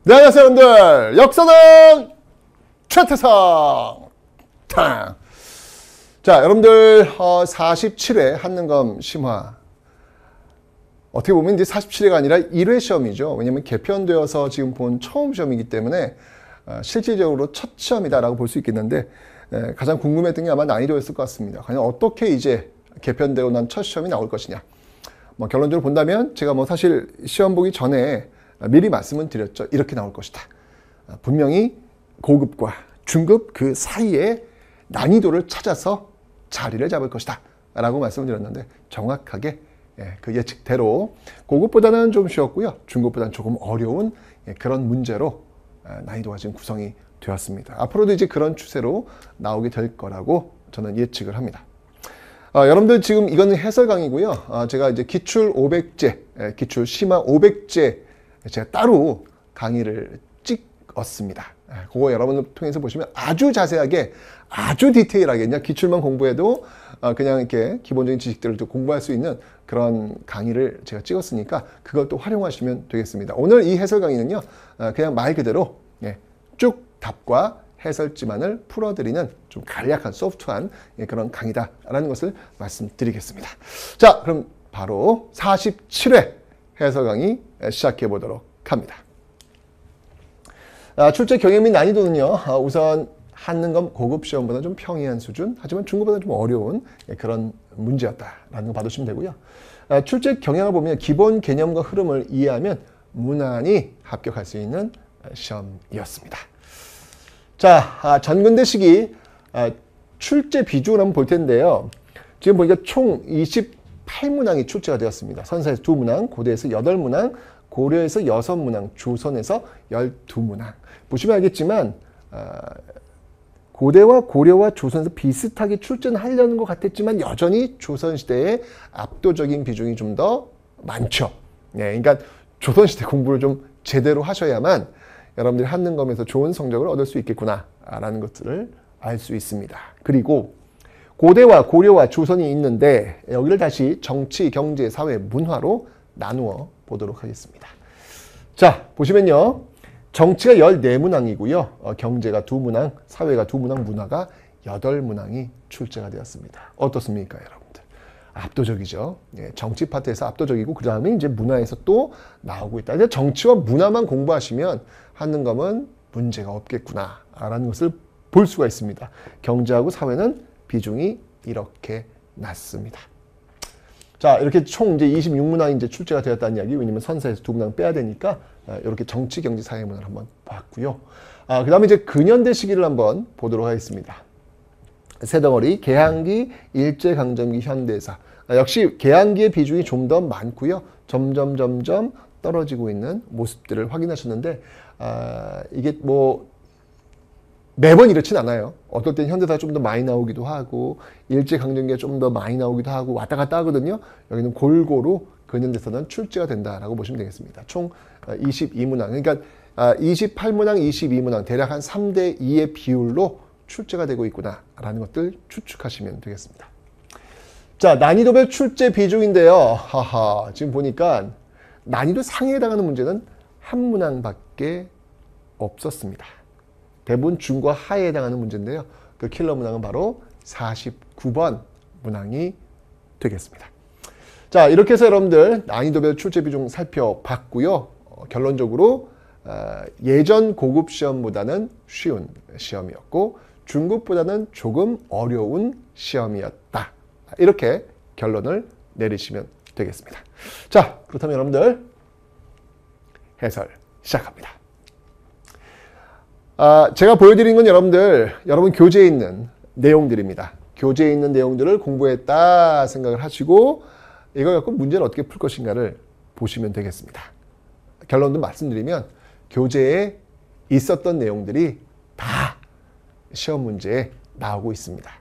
네, 안녕하세요 여러분들. 역사는 최태성 탕. 자, 여러분들 47회 한능검 심화, 어떻게 보면 이제 47회가 아니라 1회 시험이죠. 왜냐면 개편되어서 지금 본 처음 시험이기 때문에 실질적으로 첫 시험이다라고 볼 수 있겠는데, 가장 궁금했던 게 아마 난이도였을 것 같습니다. 과연 어떻게 이제 개편되고 난 첫 시험이 나올 것이냐. 결론적으로 본다면 제가 사실 시험 보기 전에 미리 말씀은 드렸죠. 이렇게 나올 것이다. 분명히 고급과 중급 그 사이에 난이도를 찾아서 자리를 잡을 것이다 라고 말씀을 드렸는데, 정확하게 그 예측대로 고급보다는 좀 쉬웠고요, 중급보다는 조금 어려운 그런 문제로 난이도가 지금 구성이 되었습니다. 앞으로도 이제 그런 추세로 나오게 될 거라고 저는 예측을 합니다. 여러분들 지금 이거는 해설 강의고요. 제가 이제 기출 500제, 기출 심화 500제 제가 따로 강의를 찍었습니다. 그거 여러분들 통해서 보시면 아주 자세하게, 아주 디테일하게, 그냥 기출만 공부해도 그냥 이렇게 기본적인 지식들을 또 공부할 수 있는 그런 강의를 제가 찍었으니까 그걸 또 활용하시면 되겠습니다. 오늘 이 해설 강의는요, 그냥 말 그대로 쭉 답과 해설지만을 풀어드리는 좀 간략한 소프트한 그런 강의다라는 것을 말씀드리겠습니다. 자, 그럼 바로 47회 해설 강의 시작해 보도록 합니다. 출제 경험 및 난이도는요, 우선 한능검 고급 시험보다 좀 평이한 수준, 하지만 중급보다 좀 어려운 그런 문제였다라는 거 봐두시면 되고요. 출제 경향을 보면 기본 개념과 흐름을 이해하면 무난히 합격할 수 있는 시험이었습니다. 자, 전근대 시기 출제 비중을 한번 볼 텐데요. 지금 보니까 총 28문항이 출제가 되었습니다. 선사에서 2문항, 고대에서 8문항, 고려에서 6문항, 조선에서 12문항. 보시면 알겠지만 고대와 고려와 조선에서 비슷하게 출제는 하려는 것 같았지만 여전히 조선시대에 압도적인 비중이 좀 더 많죠. 그러니까 조선시대 공부를 좀 제대로 하셔야만 여러분들이 한능검에서 좋은 성적을 얻을 수 있겠구나라는 것들을 알 수 있습니다. 그리고 고대와 고려와 조선이 있는데 여기를 다시 정치, 경제, 사회, 문화로 나누어 보도록 하겠습니다. 자, 보시면요. 정치가 14문항이고요. 경제가 2문항, 사회가 2문항, 문화가 8문항이 출제가 되었습니다. 어떻습니까, 여러분들? 압도적이죠. 정치 파트에서 압도적이고, 그 다음에 이제 문화에서 또 나오고 있다. 이제 정치와 문화만 공부하시면 한능검은 문제가 없겠구나라는 것을 볼 수가 있습니다. 경제하고 사회는 비중이 이렇게 낮습니다. 자, 이렇게 총 이제 26문항이 이제 출제가 되었다는 이야기, 왜냐면 선사에서 2문항 빼야 되니까 이렇게 정치, 경제, 사회, 문화를 한번 봤고요. 그 다음에 이제 근현대 시기를 한번 보도록 하겠습니다. 세 덩어리, 개항기, 일제강점기, 현대사. 역시 개항기의 비중이 좀 더 많고요. 점점 떨어지고 있는 모습들을 확인하셨는데, 이게 매번 이렇진 않아요. 어떨 땐 현대사가 좀 더 많이 나오기도 하고, 일제강점기가 좀 더 많이 나오기도 하고, 왔다 갔다 하거든요. 여기는 골고루 근현대사는 출제가 된다라고 보시면 되겠습니다. 총 22문항. 그러니까 28문항, 22문항, 대략 한 3대 2의 비율로 출제가 되고 있구나라는 것들 추측하시면 되겠습니다. 자, 난이도별 출제 비중인데요. 지금 보니까 난이도 상에 해당하는 문제는 한 문항밖에 없었습니다. 대부분 중과 하에 해당하는 문제인데요. 그 킬러 문항은 바로 49번 문항이 되겠습니다. 자, 이렇게 해서 여러분들 난이도별 출제 비중 살펴봤고요. 결론적으로 예전 고급 시험보다는 쉬운 시험이었고, 중급보다는 조금 어려운 시험이었다. 이렇게 결론을 내리시면 되겠습니다. 자, 그렇다면 여러분들 해설 시작합니다. 제가 보여드린 건 여러분 교재에 있는 내용들입니다. 교재에 있는 내용들을 공부했다 생각을 하시고, 이걸 갖고 문제를 어떻게 풀 것인가를 보시면 되겠습니다. 결론도 말씀드리면 교재에 있었던 내용들이 다 시험 문제에 나오고 있습니다.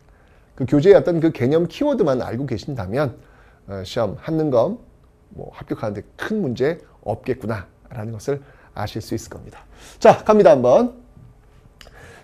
그 교재의 어떤 그 개념 키워드만 알고 계신다면 시험 한능검 합격하는데 큰 문제 없겠구나라는 것을 아실 수 있을 겁니다. 자, 갑니다 한번.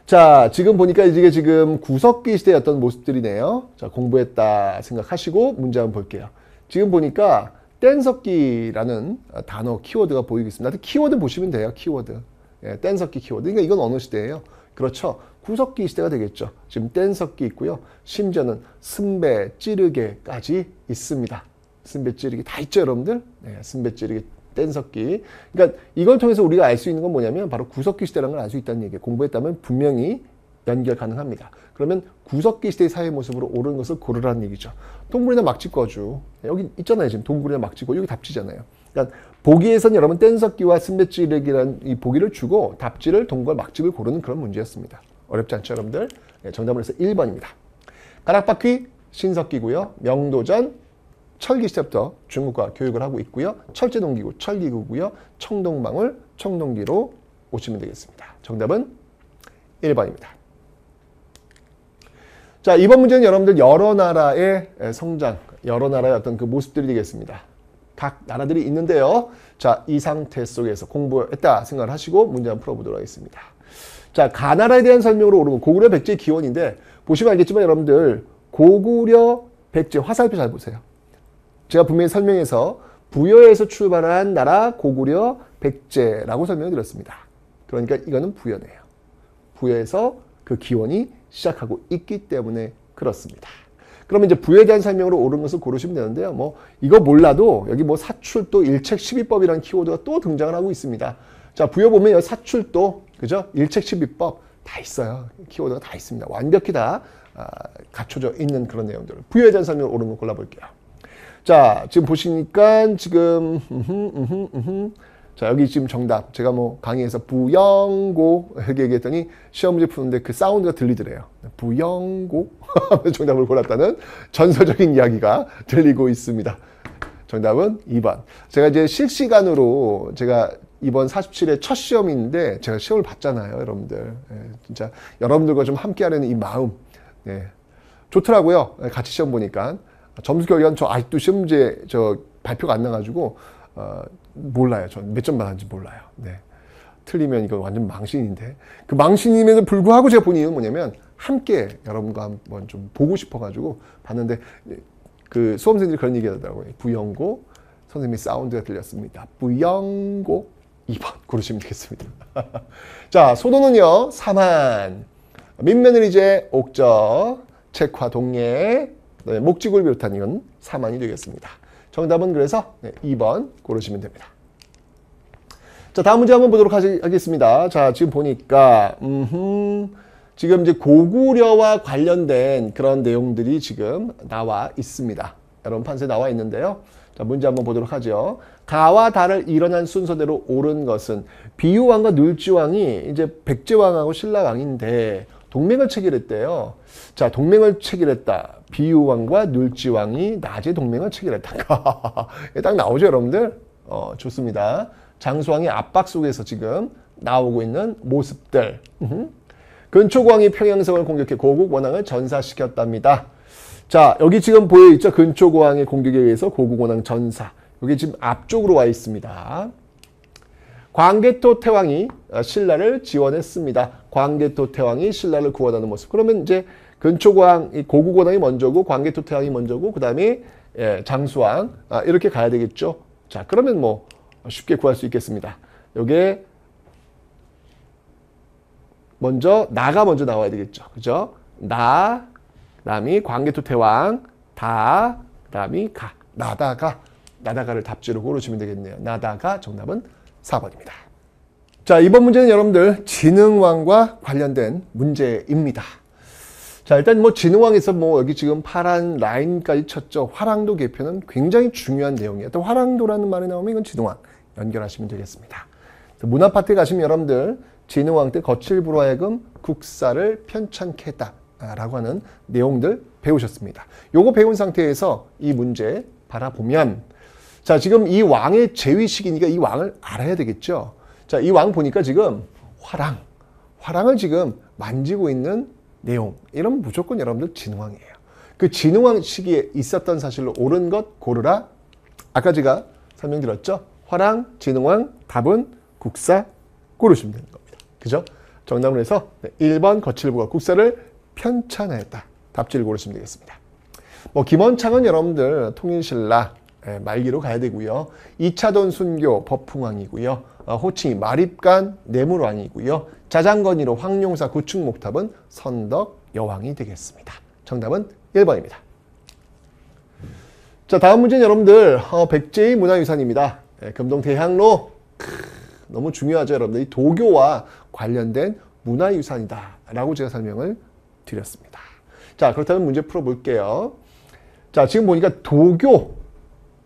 자, 지금 보니까 이게 지금 구석기 시대의 어떤 모습들이네요. 자, 공부했다 생각하시고 문제 한번 볼게요. 지금 보니까 뗀석기라는 단어 키워드가 보이고 있습니다. 키워드 보시면 돼요. 키워드. 예, 뗀석기 키워드. 그러니까 이건 어느 시대예요? 그렇죠. 구석기 시대가 되겠죠. 지금 뗀석기 있고요. 심지어는 승배, 찌르개까지 있습니다. 승배, 찌르개 다 있죠, 여러분들? 네, 승배, 찌르개, 뗀석기. 그러니까 이걸 통해서 우리가 알 수 있는 건 뭐냐면 바로 구석기 시대라는 걸 알 수 있다는 얘기예요. 공부했다면 분명히 연결 가능합니다. 그러면 구석기 시대의 사회 모습으로 옳은 것을 고르라는 얘기죠. 동굴이나 막지거주. 여기 있잖아요. 지금 동굴이나 막지거. 여기 답지잖아요. 그러니까 보기에선 여러분 뗀석기와 승배찌르기라는 이 보기를 주고 답지를 동굴 막집을 고르는 그런 문제였습니다. 어렵지 않죠, 여러분들? 네, 정답은 그래서 1번입니다. 가락바퀴 신석기고요. 명도전 철기 시대부터 중국과 교육을 하고 있고요. 철제동기구 철기구고요. 청동망울 청동기로 오시면 되겠습니다. 정답은 1번입니다. 자, 이번 문제는 여러분들 여러 나라의 성장, 여러 나라의 어떤 그 모습들이 되겠습니다. 각 나라들이 있는데요. 자, 이 상태 속에서 공부했다 생각을 하시고 문제 한번 풀어보도록 하겠습니다. 자, 가나라에 대한 설명으로 오르면 고구려 백제의 기원인데 보시면 알겠지만 여러분들 고구려 백제 화살표 잘 보세요. 제가 분명히 설명해서 부여에서 출발한 나라 고구려 백제라고 설명을 드렸습니다. 그러니까 이거는 부여네요. 부여에서 그 기원이 시작하고 있기 때문에 그렇습니다. 그러면 이제 부여에 대한 설명으로 옳은 것을 고르시면 되는데요. 뭐 이거 몰라도 여기 뭐 사출도 일책 12법이라는 키워드가 또 등장을 하고 있습니다. 자, 부여 보면 여기 사출도 그죠? 일책 12법 다 있어요. 키워드가 다 있습니다. 완벽히 다 갖춰져 있는 그런 내용들. 부여에 대한 설명을 옳은 거 골라볼게요. 자, 지금 보시니까 지금 자, 여기 지금 정답. 제가 뭐 강의에서 부영고 이렇게 얘기했더니 시험 문제 푸는데 그 사운드가 들리더래요. 부영고 정답을 골랐다는 전설적인 이야기가 들리고 있습니다. 정답은 2번. 제가 이제 실시간으로 제가 이번 47회 첫 시험인데 제가 시험을 봤잖아요, 여러분들. 예, 진짜 여러분들과 좀 함께하려는 이 마음, 예, 좋더라고요. 같이 시험 보니까. 점수 결과는 저 아직도 시험 문제 발표가 안 나가지고 몰라요. 전 몇 점 받았는지 몰라요. 네. 틀리면 이거 완전 망신인데 그 망신임에도 불구하고 제가 본 이유는 뭐냐면 함께 여러분과 한번 좀 보고 싶어가지고 봤는데 그 수험생들이 그런 얘기 하더라고요. 부영고 선생님이 사운드가 들렸습니다. 부영고 2번 고르시면 되겠습니다. 자, 소도는요 3한 민며느리제 옥저 책화 동예 목지구를 비롯한 이건 3한이 되겠습니다. 정답은 그래서 2번 고르시면 됩니다. 자, 다음 문제 한번 보도록 하겠습니다. 자, 지금 보니까 지금 이제 고구려와 관련된 그런 내용들이 지금 나와 있습니다. 여러분 판서에 나와 있는데요. 자, 문제 한번 보도록 하죠. 가와 다를 일어난 순서대로 옳은 것은 비유왕과 눌지왕이 이제 백제왕하고 신라왕인데 동맹을 체결했대요. 자, 동맹을 체결했다. 비유왕과 눌지왕이 낮에 동맹을 체결했다. 딱 나오죠, 여러분들? 좋습니다. 장수왕의 압박 속에서 지금 나오고 있는 모습들. 근초고왕이 평양성을 공격해 고국 원왕을 전사시켰답니다. 자, 여기 지금 보여있죠? 근초고왕의 공격에 의해서 고국 원왕 전사. 여기 지금 앞쪽으로 와 있습니다. 광개토 태왕이 신라를 지원했습니다. 광개토 태왕이 신라를 구원하는 모습. 그러면 이제 근초고왕, 고국 원왕이 먼저고 광개토 태왕이 먼저고 그 다음에 장수왕 이렇게 가야 되겠죠. 자, 그러면 뭐 쉽게 구할 수 있겠습니다. 요게 먼저 나가 먼저 나와야 되겠죠. 그죠? 나, 그다음이 광개토 태왕, 다, 그다음이 가. 나다가를 답지로 고르시면 되겠네요. 나다가 정답은 4번입니다. 자, 이번 문제는 여러분들 진흥왕과 관련된 문제입니다. 자, 일단 뭐 진흥왕에서 뭐 여기 지금 파란 라인까지 쳤죠. 화랑도 개표는 굉장히 중요한 내용이에요. 또 화랑도라는 말이 나오면 이건 진흥왕 연결하시면 되겠습니다. 문화파트에 가시면 여러분들 진흥왕 때 거칠부로 하여금 국사를 편찬케 했다라고 하는 내용들 배우셨습니다. 요거 배운 상태에서 이 문제 바라보면 자, 지금 이 왕의 재위식이니까 이 왕을 알아야 되겠죠. 자, 이 왕 보니까 지금 화랑을 지금 만지고 있는 내용. 이러면 무조건 여러분들 진흥왕이에요. 그 진흥왕 시기에 있었던 사실로 옳은 것 고르라. 아까 제가 설명드렸죠. 화랑, 진흥왕, 답은 국사 고르시면 되는 겁니다. 그죠? 정답을 해서 1번 거칠부가 국사를 편찬하였다. 답지를 고르시면 되겠습니다. 뭐 김원창은 여러분들 통일신라 말기로 가야 되고요. 2차돈 순교 법풍왕이고요. 호칭이 마립간 내물왕이고요. 자장건이로 황룡사 구축목탑은 선덕 여왕이 되겠습니다. 정답은 1번입니다. 자, 다음 문제는 여러분들 백제의 문화유산입니다. 금동대향로 너무 중요하죠, 여러분들. 이 도교와 관련된 문화유산이다 라고 제가 설명을 드렸습니다. 자, 그렇다면 문제 풀어볼게요. 자, 지금 보니까 도교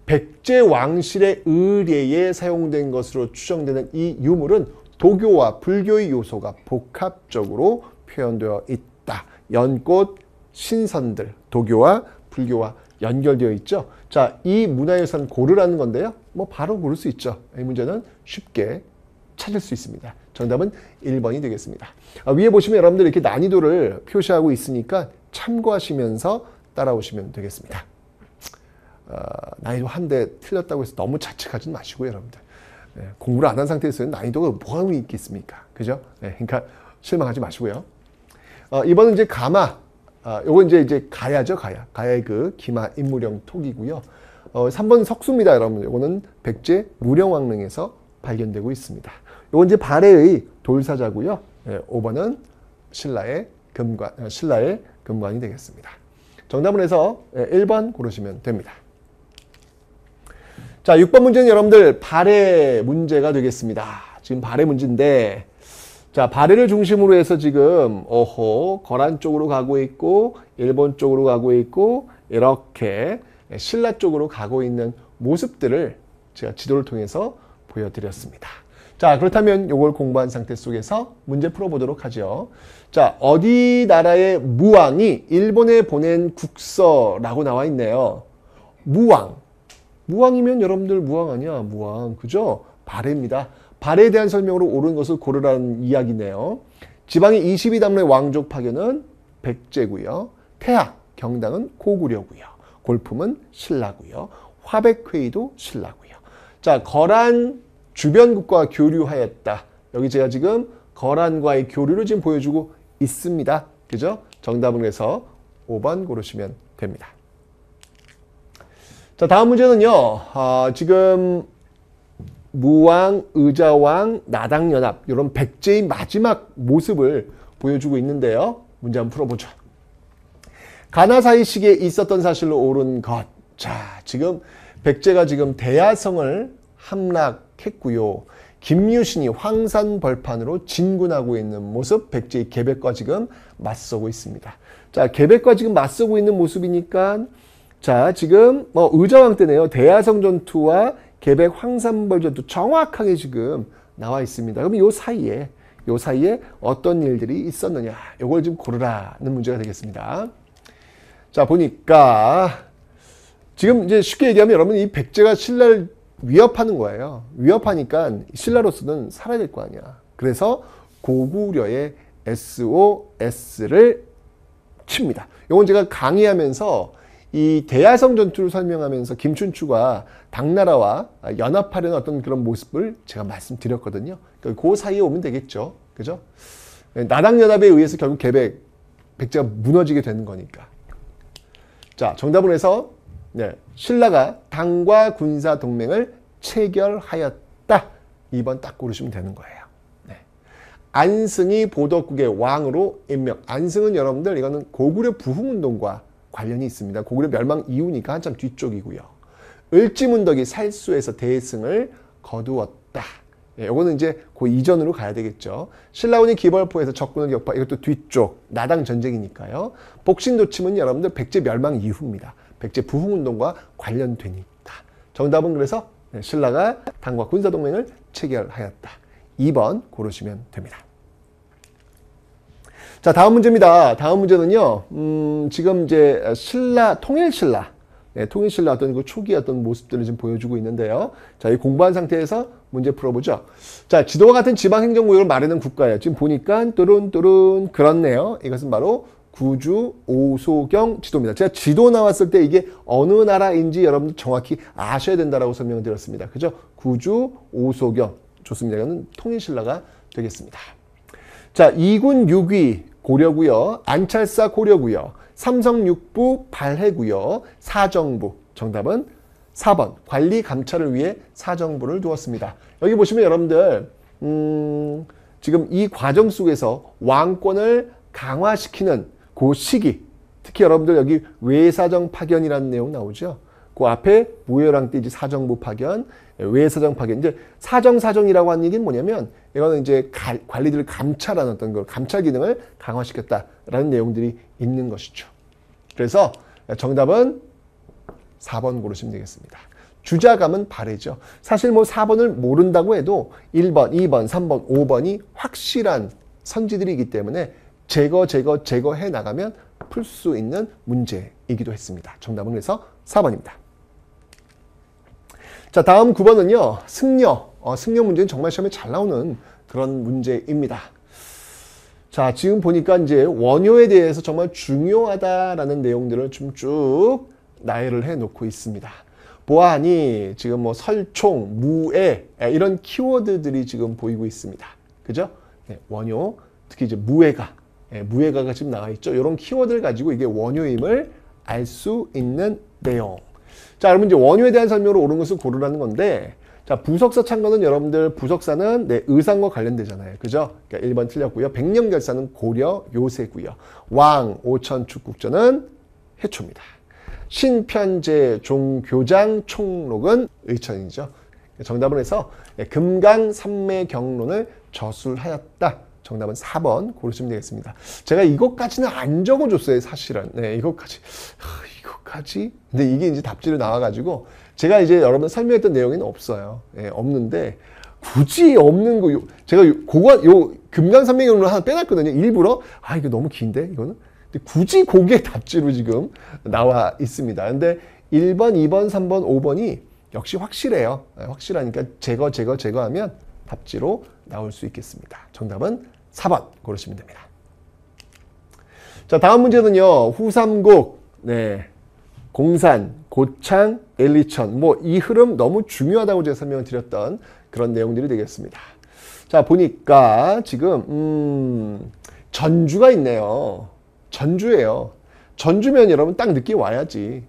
백제 왕실의 의례에 사용된 것으로 추정되는 이 유물은 도교와 불교의 요소가 복합적으로 표현되어 있다. 연꽃, 신선들, 도교와 불교와 연결되어 있죠. 자, 이 문화유산 고르라는 건데요. 뭐 바로 고를 수 있죠. 이 문제는 쉽게 찾을 수 있습니다. 정답은 1번이 되겠습니다. 위에 보시면 여러분들 이렇게 난이도를 표시하고 있으니까 참고하시면서 따라오시면 되겠습니다. 난이도 한 대 틀렸다고 해서 너무 자책하지 마시고요, 여러분들. 공부를 안 한 상태에서는 난이도가 뭐가 있겠습니까? 그죠? 그러니까 실망하지 마시고요. 이번은 이제 가마. 요건 이제 가야죠, 가야. 가야의 그 기마 인물형 톡이고요. 3번 석수입니다, 여러분. 요거는 백제 무령왕릉에서 발견되고 있습니다. 요건 이제 발해의 돌사자고요. 5번은 신라의 금관이 되겠습니다. 정답은 해서 1번 고르시면 됩니다. 자, 6번 문제는 여러분들 발해 문제가 되겠습니다. 지금 발해 문제인데, 자, 발해를 중심으로 해서 지금 거란 쪽으로 가고 있고 일본 쪽으로 가고 있고 이렇게 신라 쪽으로 가고 있는 모습들을 제가 지도를 통해서 보여드렸습니다. 자, 그렇다면 이걸 공부한 상태 속에서 문제 풀어보도록 하죠. 자, 어디 나라의 무왕이 일본에 보낸 국서라고 나와 있네요. 무왕. 무왕이면 여러분들 무왕 아니야? 무왕. 그죠? 발해입니다. 발해에 대한 설명으로 옳은 것을 고르라는 이야기네요. 지방의 22단문의 왕족 파견은 백제고요. 태학, 경당은 고구려고요. 골품은 신라고요. 화백회의도 신라고요. 자, 거란 주변국과 교류하였다. 여기 제가 지금 거란과의 교류를 지금 보여주고 있습니다. 그죠? 정답은 그래서 5번 고르시면 됩니다. 자, 다음 문제는요. 지금 무왕, 의자왕, 나당연합 이런 백제의 마지막 모습을 보여주고 있는데요. 문제 한번 풀어보죠. 가나사이 시기에 있었던 사실로 옳은 것. 자, 지금 백제가 지금 대야성을 함락했고요. 김유신이 황산벌판으로 진군하고 있는 모습, 백제의 계백과 지금 맞서고 있습니다. 자, 계백과 지금 맞서고 있는 모습이니까, 자, 지금 의자왕 때네요. 대야성 전투와 계백 황산벌 전투 정확하게 지금 나와 있습니다. 그럼 요 사이에 어떤 일들이 있었느냐, 요걸 좀 고르라는 문제가 되겠습니다. 자, 보니까 지금 이제 쉽게 얘기하면 여러분 이 백제가 신라를 위협하는 거예요. 위협하니까 신라로서는 살아야 될 거 아니야. 그래서 고구려의 SOS를 칩니다. 이건 제가 강의하면서 이 대야성 전투를 설명하면서 김춘추가 당나라와 연합하려는 어떤 그런 모습을 제가 말씀드렸거든요. 그 사이에 오면 되겠죠. 그죠? 나당연합에 의해서 결국 백제가 무너지게 되는 거니까. 자, 정답을 해서 신라가 당과 군사 동맹을 체결하였다. 2번 딱 고르시면 되는 거예요. 안승이 보덕국의 왕으로 임명. 안승은 여러분들 이거는 고구려 부흥운동과 관련이 있습니다. 고구려 멸망 이후니까 한참 뒤쪽이고요. 을지문덕이 살수에서 대승을 거두었다. 요거는 이제 그 이전으로 가야 되겠죠. 신라운이 기벌포에서 적군을 격파. 이것도 뒤쪽 나당 전쟁이니까요. 복신도침은 여러분들 백제 멸망 이후입니다. 백제 부흥운동과 관련되니까. 정답은 그래서 신라가 당과 군사동맹을 체결하였다. 2번 고르시면 됩니다. 자, 다음 문제입니다. 다음 문제는요, 지금 이제 통일신라 어떤 그 초기 어떤 모습들을 지금 보여주고 있는데요. 자, 이 공부한 상태에서 문제 풀어보죠. 자, 지도와 같은 지방행정구역을 말하는 국가예요. 지금 보니까 뚜룬뚜룬 그렇네요. 이것은 바로 구주 오소경 지도입니다. 제가 지도 나왔을 때 이게 어느 나라인지 여러분들 정확히 아셔야 된다라고 설명을 드렸습니다. 그죠? 구주 오소경. 좋습니다. 이거는 통일신라가 되겠습니다. 자, 2군 6위 고려고요. 안찰사 고려고요. 삼성육부 발해고요. 사정부. 정답은 4번 관리 감찰을 위해 사정부를 두었습니다. 여기 보시면 여러분들 지금 이 과정 속에서 왕권을 강화시키는 그 시기, 특히 여러분들 여기 외사정 파견이라는 내용 나오죠. 그 앞에 무효랑 띠지 사정부 파견, 외사정 파견. 이제 사정이라고 하는 얘기는 뭐냐면 이거는 이제 관리들을 감찰하는 어떤 걸 감찰 기능을 강화시켰다라는 내용들이 있는 것이죠. 그래서 정답은 4번 고르시면 되겠습니다. 주자감은 바래죠. 사실 뭐 4번을 모른다고 해도 1번, 2번, 3번, 5번이 확실한 선지들이기 때문에 제거해 나가면 풀 수 있는 문제이기도 했습니다. 정답은 그래서 4번입니다. 자, 다음 9번은요. 승려. 승려 문제는 정말 시험에 잘 나오는 그런 문제입니다. 자, 지금 보니까 이제 원효에 대해서 정말 중요하다라는 내용들을 좀 쭉 나열을 해 놓고 있습니다. 보아하니 지금 뭐 설총, 무애 이런 키워드들이 지금 보이고 있습니다. 그죠? 네, 원효, 특히 이제 무애가가 지금 나와 있죠. 이런 키워드를 가지고 이게 원효임을 알 수 있는 내용. 자, 여러분 이제 원효에 대한 설명으로 옳은 것을 고르라는 건데, 자, 부석사 찬거는 여러분들 부석사는 의상과 관련되잖아요. 그죠? 그러니까 1번 틀렸고요. 백령결사는 고려 요새고요. 왕, 오천, 축국전은 해초입니다. 신편제, 종교장, 총록은 의천이죠. 정답은 해서 금강산매경론을 저술하였다. 정답은 4번 고르시면 되겠습니다. 제가 이것까지는 안 적어줬어요, 사실은. 네, 이것까지. 근데 이게 이제 답지로 나와가지고 제가 이제 여러분 설명했던 내용에는 없어요. 네, 없는데 굳이 없는 거 제가 요 금강산매경론을 하나 빼놨거든요. 일부러 이거 너무 긴데 이거는. 근데 굳이 그게 답지로 지금 나와 있습니다. 근데 1번, 2번, 3번, 5번이 역시 확실해요. 확실하니까 제거하면 답지로 나올 수 있겠습니다. 정답은 4번 고르시면 됩니다. 자, 다음 문제는요. 후삼국, 공산, 고창, 엘리천. 뭐 이 흐름 너무 중요하다고 제가 설명을 드렸던 그런 내용들이 되겠습니다. 자, 보니까 지금 전주가 있네요. 전주예요. 전주면 여러분 딱 느끼 와야지.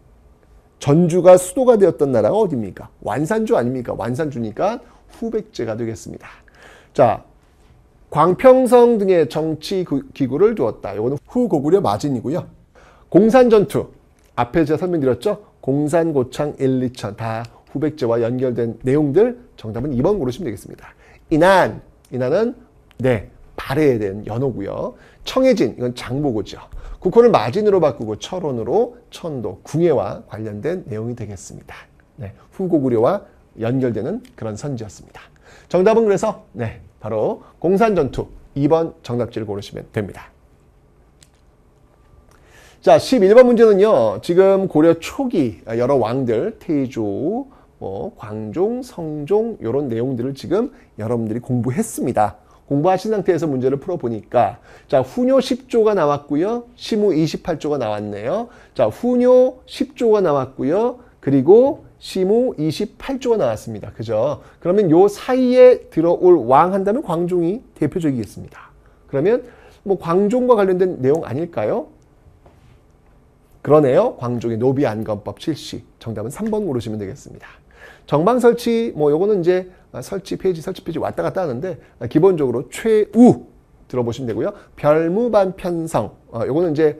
전주가 수도가 되었던 나라가 어디입니까? 완산주 아닙니까? 완산주니까 후백제가 되겠습니다. 자, 광평성 등의 정치 기구를 두었다. 이거는 후고구려 마진이고요. 공산전투. 앞에 제가 설명드렸죠? 공산, 고창, 엘리천 다 후백제와 연결된 내용들. 정답은 2번 고르시면 되겠습니다. 인안은 발해에 대한 연호고요. 청해진, 이건 장보고죠. 국호를 마진으로 바꾸고 철원으로 천도, 궁예와 관련된 내용이 되겠습니다. 후고구려와 연결되는 그런 선지였습니다. 정답은 그래서 바로 공산전투 2번 정답지를 고르시면 됩니다. 자, 11번 문제는요. 지금 고려 초기 여러 왕들, 태조, 광종, 성종 이런 내용들을 지금 여러분들이 공부했습니다. 공부하신 상태에서 문제를 풀어보니까 자, 훈요 10조가 나왔고요. 시무 28조가 나왔네요. 자, 훈요 10조가 나왔고요. 그리고 시무 28조가 나왔습니다. 그죠? 그러면 요 사이에 들어올 왕 한다면 광종이 대표적이겠습니다. 그러면 뭐 광종과 관련된 내용 아닐까요? 그러네요. 광종의 노비안건법 실시. 정답은 3번 고르시면 되겠습니다. 정방설치, 요거는 이제 설치 페이지 왔다 갔다 하는데, 기본적으로 최우 들어보시면 되고요. 별무반 편성, 요거는 이제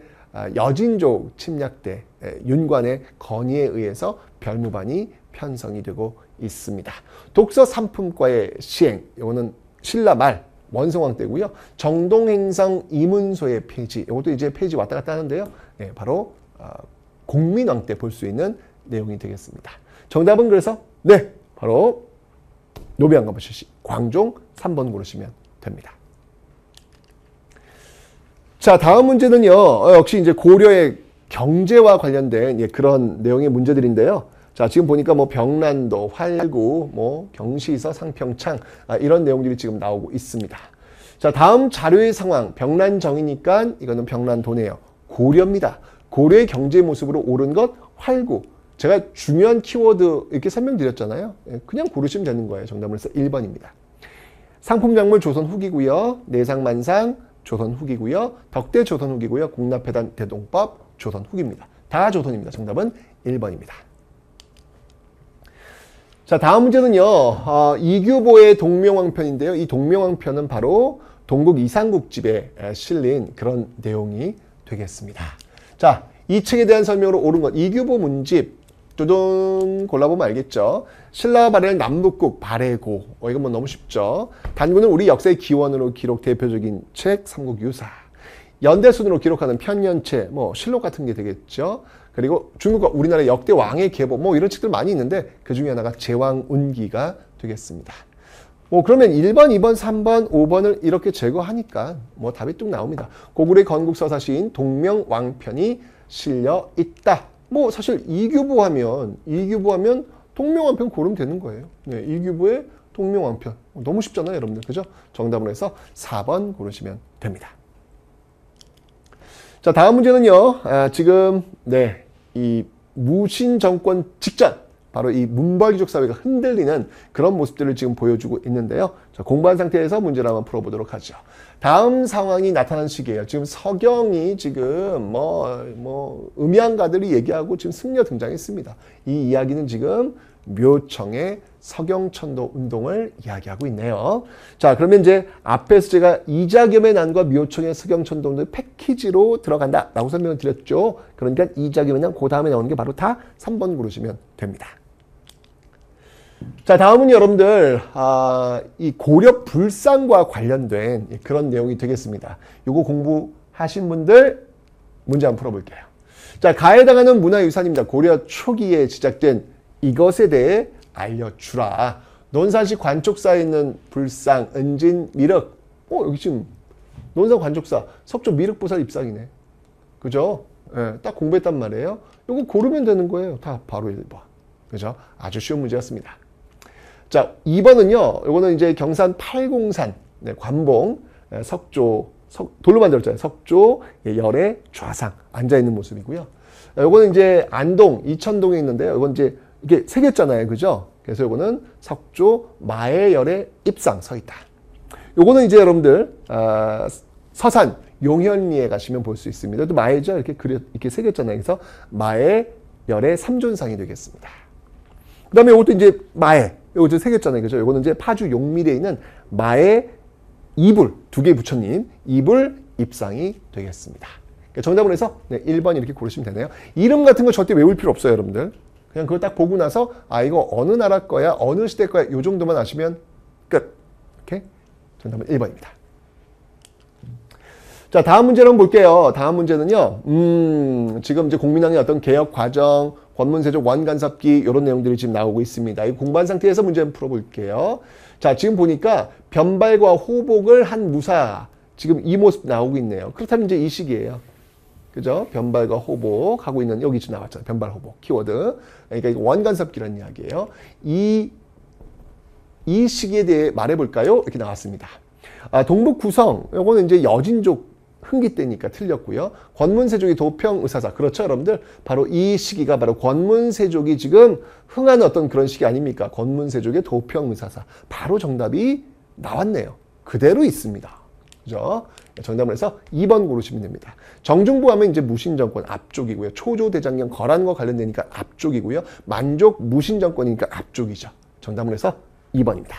여진족 침략 때 윤관의 건의에 의해서 별무반이 편성이 되고 있습니다. 독서 삼품과의 시행, 요거는 신라 말 원성왕 때고요. 정동행성 이문소의 폐지, 이것도 이제 폐지 왔다 갔다 하는데요. 바로 공민왕 때 볼 수 있는 내용이 되겠습니다. 정답은 그래서 바로 노비안건법 실시 광종 3번 고르시면 됩니다. 자, 다음 문제는요. 역시 이제 고려의 경제와 관련된 그런 내용의 문제들인데요. 자, 지금 보니까 병란도, 활구, 경시서, 상평창 이런 내용들이 지금 나오고 있습니다. 자, 다음 자료의 상황 병란정이니까 이거는 병란도네요. 고려입니다. 고려의 경제 모습으로 옳은 것 활구. 제가 중요한 키워드 이렇게 설명드렸잖아요. 그냥 고르시면 되는 거예요. 정답은 1번입니다. 상품작물 조선 후기고요. 내상만상 조선 후기고요. 덕대 조선 후기고요. 공납회단 대동법 조선 후기입니다. 다 조선입니다. 정답은 1번입니다. 자, 다음 문제는요. 이규보의 동명왕편인데요. 이 동명왕편은 바로 동국 이상국집에 실린 그런 내용이 되겠습니다. 자, 이 책에 대한 설명으로 옳은 것. 이규보 문집 두둔 골라보면 알겠죠. 신라가 발해한 남북국 발해고. 이건 뭐 너무 쉽죠. 단군은 우리 역사의 기원으로 기록 대표적인 책 삼국유사. 연대순으로 기록하는 편년체, 뭐 실록 같은 게 되겠죠. 그리고 중국과 우리나라의 역대 왕의 계보, 뭐 이런 책들 많이 있는데 그 중에 하나가 제왕운기가 되겠습니다. 뭐 그러면 1번, 2번, 3번, 5번을 이렇게 제거하니까 뭐 답이 뚝 나옵니다. 고구려의 건국서사시인 동명왕편이 실려 있다. 뭐 사실 이규보 하면 동명왕편 고르면 되는 거예요. 네, 이규보의 동명왕편. 너무 쉽잖아요, 여러분들. 그죠? 정답으로 해서 4번 고르시면 됩니다. 자, 다음 문제는요. 지금 이 무신 정권 직전 바로 이 문벌귀족 사회가 흔들리는 그런 모습들을 지금 보여주고 있는데요. 자, 공부한 상태에서 문제를 한번 풀어보도록 하죠. 다음 상황이 나타난 시기예요. 지금 서경이 지금 음양가들이 얘기하고 지금 승려 등장했습니다. 이 이야기는 지금 묘청의 서경천도 운동을 이야기하고 있네요. 자, 그러면 이제 앞에서 제가 이자겸의 난과 묘청의 서경천도 운동의 패키지로 들어간다라고 설명을 드렸죠. 그러니까 이자겸의 난 그 다음에 나오는 게 바로 다 3번 고르시면 됩니다. 자, 다음은 여러분들 이 고려 불상과 관련된 그런 내용이 되겠습니다. 요거 공부하신 분들 문제 한번 풀어볼게요. 자, 가에 해당하는 문화유산입니다. 고려 초기에 시작된 이것에 대해 알려주라. 논산시 관촉사에 있는 불상, 은진, 미륵. 여기 지금 논산 관촉사, 석조 미륵보살 입상이네. 그죠? 예, 딱 공부했단 말이에요. 요거 고르면 되는 거예요. 다 바로 1번. 그죠? 아주 쉬운 문제였습니다. 자, 2번은요. 요거는 이제 경산 팔공산, 관봉, 돌로 만들었잖아요. 석조, 열의 좌상, 앉아있는 모습이고요. 요거는 이제 안동, 이천동에 있는데요. 요건 이제 이게 새겼잖아요. 그죠? 그래서 요거는 석조, 마의 열의 입상 서 있다. 요거는 이제 여러분들, 서산, 용현리에 가시면 볼 수 있습니다. 또 마의죠? 이렇게 새겼잖아요. 그래서 마의 열의 삼존상이 되겠습니다. 그 다음에 이것도 이제 마의, 요거 새겼잖아요. 그죠? 요거는 이제 파주 용밀에 있는 마의 이불, 2개 부처님, 이불 입상이 되겠습니다. 정답으로 해서 1번 이렇게 고르시면 되네요. 이름 같은 거 절대 외울 필요 없어요, 여러분들. 그냥 그걸 딱 보고 나서 이거 어느 나라 거야, 어느 시대 거야, 요 정도만 아시면 끝. 이렇게 정답은 1번입니다. 자, 다음 문제를 한번 볼게요. 다음 문제는요. 지금 이제 공민왕의 어떤 개혁 과정, 권문세족 원간섭기 이런 내용들이 지금 나오고 있습니다. 이 공부한 상태에서 문제 한번 풀어볼게요. 자, 지금 보니까 변발과 호복을 한 무사, 지금 이 모습 나오고 있네요. 그렇다면 이제 이 시기예요. 그죠? 변발과 호복 하고 있는, 여기 지금 나왔잖아요. 변발, 호복, 키워드. 그러니까 원간섭기라는 이야기예요. 이 시기에 대해 말해볼까요? 이렇게 나왔습니다. 동북 구성, 요거는 이제 여진족 흥기 때니까 틀렸고요. 권문세족이 도평의사사. 그렇죠, 여러분들? 바로 이 시기가 바로 권문세족이 지금 흥하는 어떤 그런 시기 아닙니까? 권문세족의 도평의사사. 바로 정답이 나왔네요. 그대로 있습니다. 그죠? 정답을 해서 2번 고르시면 됩니다. 정중부 하면 이제 무신정권 앞쪽이고요. 초조대장경 거란과 관련되니까 앞쪽이고요. 만족 무신정권이니까 앞쪽이죠. 정답을 해서 2번입니다.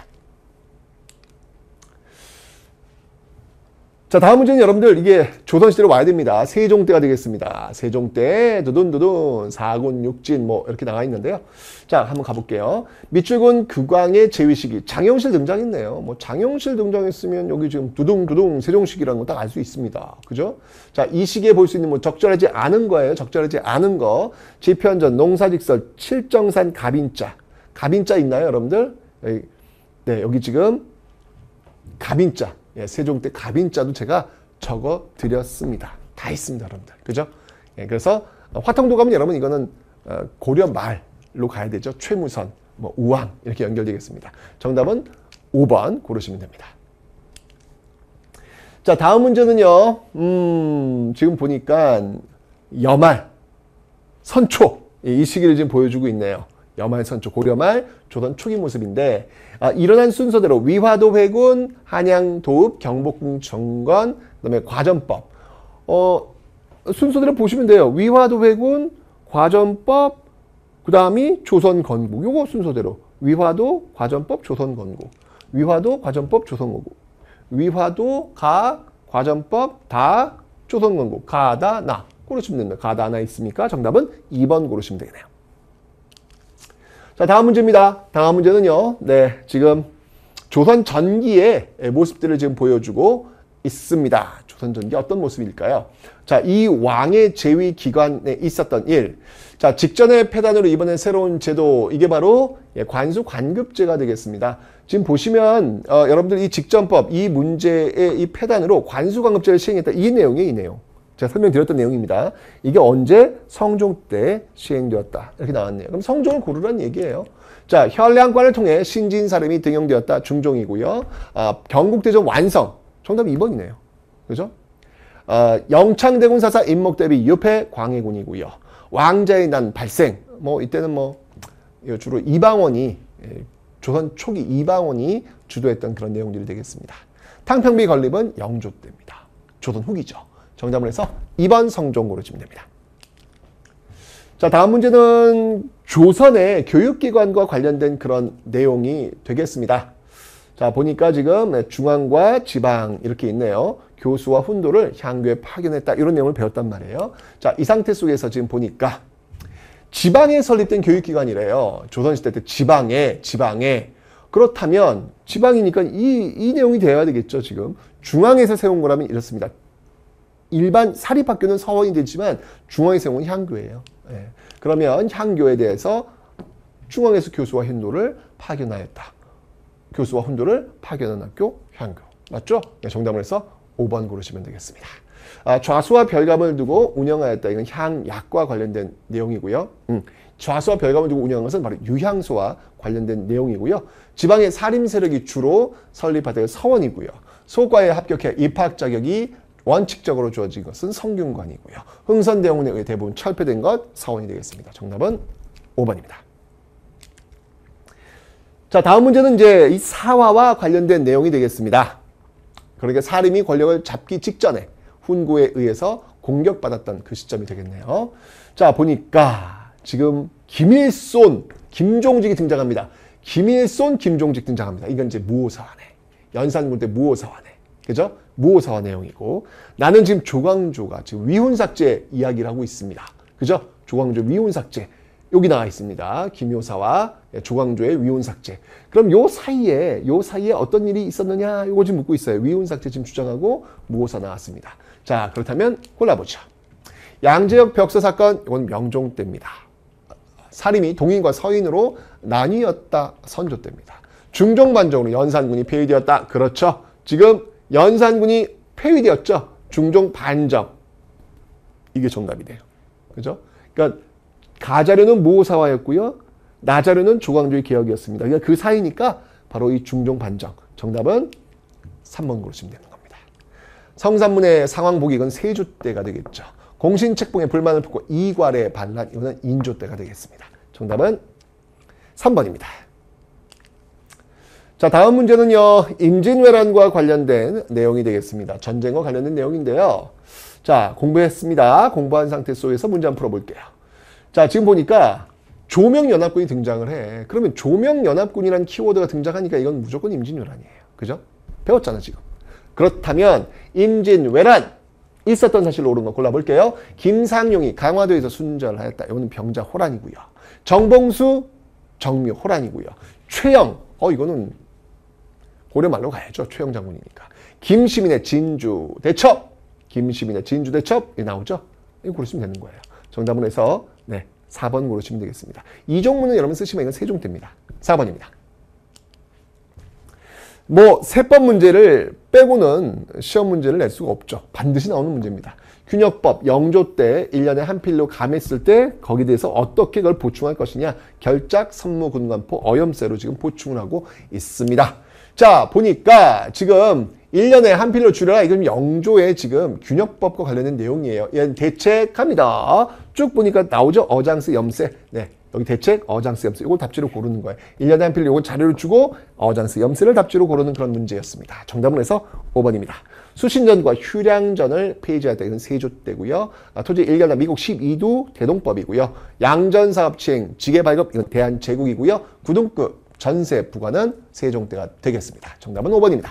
자, 다음 문제는 여러분들 이게 조선시대로 와야 됩니다. 세종 때가 되겠습니다. 세종 때 두둔두둔 사군 육진 뭐 이렇게 나와 있는데요. 자, 한번 가볼게요. 밑줄군 극왕의 제위 시기. 장영실 등장했네요. 뭐 장영실 등장했으면 여기 지금 두둥두둥 세종시기라는 거 딱 알 수 있습니다. 그죠? 자, 이 시기에 볼 수 있는 뭐 적절하지 않은 거예요. 적절하지 않은 거. 지편전, 농사직설, 칠정산 갑인자. 갑인자 있나요, 여러분들? 네, 여기 지금 갑인자. 세종 때 갑인자도 제가 적어 드렸습니다. 다 있습니다, 여러분들. 그죠? 그래서 화통도 가면 여러분 이거는 고려 말로 가야 되죠. 최무선, 뭐 우왕 이렇게 연결되겠습니다. 정답은 5번 고르시면 됩니다. 자, 다음 문제는요. 지금 보니까 여말, 선초 이 시기를 지금 보여주고 있네요. 여말, 선초, 고려말, 조선 초기 모습인데 일어난 순서대로 위화도 회군, 한양 도읍, 경복궁 정건, 그다음에 과전법. 순서대로 보시면 돼요. 위화도 회군, 과전법, 그다음이 조선 건국. 요거 순서대로 위화도 과전법 조선건국. 위화도 과전법 조선건국. 위화도 가 과전법 다 조선건국. 가다 나 고르시면 됩니다. 가다 나 있으니까 정답은 2번 고르시면 되겠네요. 자, 다음 문제입니다. 다음 문제는요. 네, 지금 조선 전기의 모습들을 지금 보여주고 있습니다. 조선 전기 어떤 모습일까요? 자, 이 왕의 재위 기간에 있었던 일. 자, 직전의 폐단으로 이번에 새로운 제도, 이게 바로 관수 관급제가 되겠습니다. 지금 보시면 여러분들 이 직전법, 이 문제의 이 폐단으로 관수 관급제를 시행했다. 이 내용이에요, 이 내용. 제가 설명드렸던 내용입니다. 이게 언제? 성종 때 시행되었다. 이렇게 나왔네요. 그럼 성종을 고르라는 얘기예요. 자, 현량관을 통해 신진 사람이 등용되었다. 중종이고요. 경국대전 완성. 정답이 2번이네요. 그죠? 영창대군 사사 임목 대비 유패 광해군이고요. 왕자의 난 발생. 뭐 이때는 뭐 주로 이방원이 조선 초기 이방원이 주도했던 그런 내용들이 되겠습니다. 탕평비 건립은 영조 때입니다. 조선 후기죠. 정답을 해서 2번 성종 고르시면 됩니다. 자, 다음 문제는 조선의 교육기관과 관련된 그런 내용이 되겠습니다. 자, 보니까 지금 중앙과 지방 이렇게 있네요. 교수와 훈도를 향교에 파견했다. 이런 내용을 배웠단 말이에요. 자, 이 상태 속에서 지금 보니까 지방에 설립된 교육기관이래요. 조선시대 때 지방에. 그렇다면 지방이니까 이 내용이 되어야 되겠죠, 지금. 중앙에서 세운 거라면 이렇습니다. 일반 사립학교는 서원이 되지만 중앙에 세운 향교예요. 예. 그러면 향교에 대해서 중앙에서 교수와 훈도를 파견하였다. 교수와 훈도를 파견한 학교 향교. 맞죠? 네, 정답을 해서 5번 고르시면 되겠습니다. 좌수와 별감을 두고 운영하였다. 이건 향약과 관련된 내용이고요. 좌수와 별감을 두고 운영한 것은 바로 유향소와 관련된 내용이고요. 지방의 사림 세력이 주로 설립하던 서원이고요. 소과에 합격해 입학 자격이 원칙적으로 주어진 것은 성균관이고요. 흥선대원군에 의해 대부분 철폐된 것 서원이 되겠습니다. 정답은 5번입니다. 자, 다음 문제는 이제 이 사화와 관련된 내용이 되겠습니다. 그러니까 사림이 권력을 잡기 직전에 훈구에 의해서 공격받았던 그 시점이 되겠네요. 자, 보니까 지금 김일손, 김종직이 등장합니다. 김일손, 김종직 등장합니다. 이건 이제 무오사화네. 연산군 때 무오사화네. 그죠? 무오사화 내용이고, 나는 지금 조광조가 지금 위훈삭제 이야기를 하고 있습니다. 그죠? 조광조 위훈삭제. 여기 나와 있습니다. 김효사와 조광조의 위훈삭제. 그럼 요 사이에 어떤 일이 있었느냐? 요거 지금 묻고 있어요. 위훈삭제 지금 주장하고 무오사 나왔습니다. 자, 그렇다면 골라보죠. 양재역 벽서 사건, 이건 명종 때입니다. 사림이 동인과 서인으로 나뉘었다. 선조 때입니다. 중종반정으로 연산군이 폐위되었다. 그렇죠. 지금 연산군이 폐위되었죠. 중종반정. 이게 정답이 돼요. 그죠? 그러니까 가자료는 무오사화였고요. 나자료는 조광조의 개혁이었습니다. 그러니까 그 사이니까 바로 이 중종반정. 정답은 3번 고르시면 되는 겁니다. 성산문의 상황복이 이건 세조 때가 되겠죠. 공신책봉에 불만을 품고 이괄의 반란, 이거는 인조 때가 되겠습니다. 정답은 3번입니다. 자, 다음 문제는요. 임진왜란과 관련된 내용이 되겠습니다. 전쟁과 관련된 내용인데요. 자, 공부했습니다. 공부한 상태 속에서 문제 한번 풀어볼게요. 자, 지금 보니까 조명연합군이 등장을 해. 그러면 조명연합군이라는 키워드가 등장하니까 이건 무조건 임진왜란이에요. 그죠? 배웠잖아, 지금. 그렇다면 임진왜란 있었던 사실로 옳은 거 골라볼게요. 김상용이 강화도에서 순절하였다. 이거는 병자호란이고요. 정봉수, 정묘호란이고요. 최영, 이거는 고려말로 가야죠. 최영 장군이니까. 김시민의 진주대첩, 김시민의 진주대첩 이 나오죠. 이거 고르시면 되는 거예요. 정답은 해서 네, 4번 고르시면 되겠습니다. 이종문은 여러분 쓰시면 이건 세종대입니다. 4번입니다. 뭐 세법 문제를 빼고는 시험 문제를 낼 수가 없죠. 반드시 나오는 문제입니다. 균역법 영조 때 1년에 한 필로 감했을 때 거기에 대해서 어떻게 그걸 보충할 것이냐. 결작, 선무, 군관포, 어염세로 지금 보충을 하고 있습니다. 자, 보니까 지금 1년에 한 필로 줄여라. 이건 영조의 지금 균역법과 관련된 내용이에요. 얘는 대책합니다. 쭉 보니까 나오죠. 어장스, 염세. 네, 여기 대책, 어장스, 염세. 이걸 답지로 고르는 거예요. 1년에 한 필로 이걸 자료를 주고 어장스, 염세를 답지로 고르는 그런 문제였습니다. 정답은 해서 5번입니다. 수신전과 휴량전을 폐지하였다. 이건 세조 때고요. 토지 1결단 미국 12도 대동법이고요. 양전사업시행, 지게발급, 이건 대한제국이고요. 구등급 전세 부과는 세종때가 되겠습니다. 정답은 5번입니다.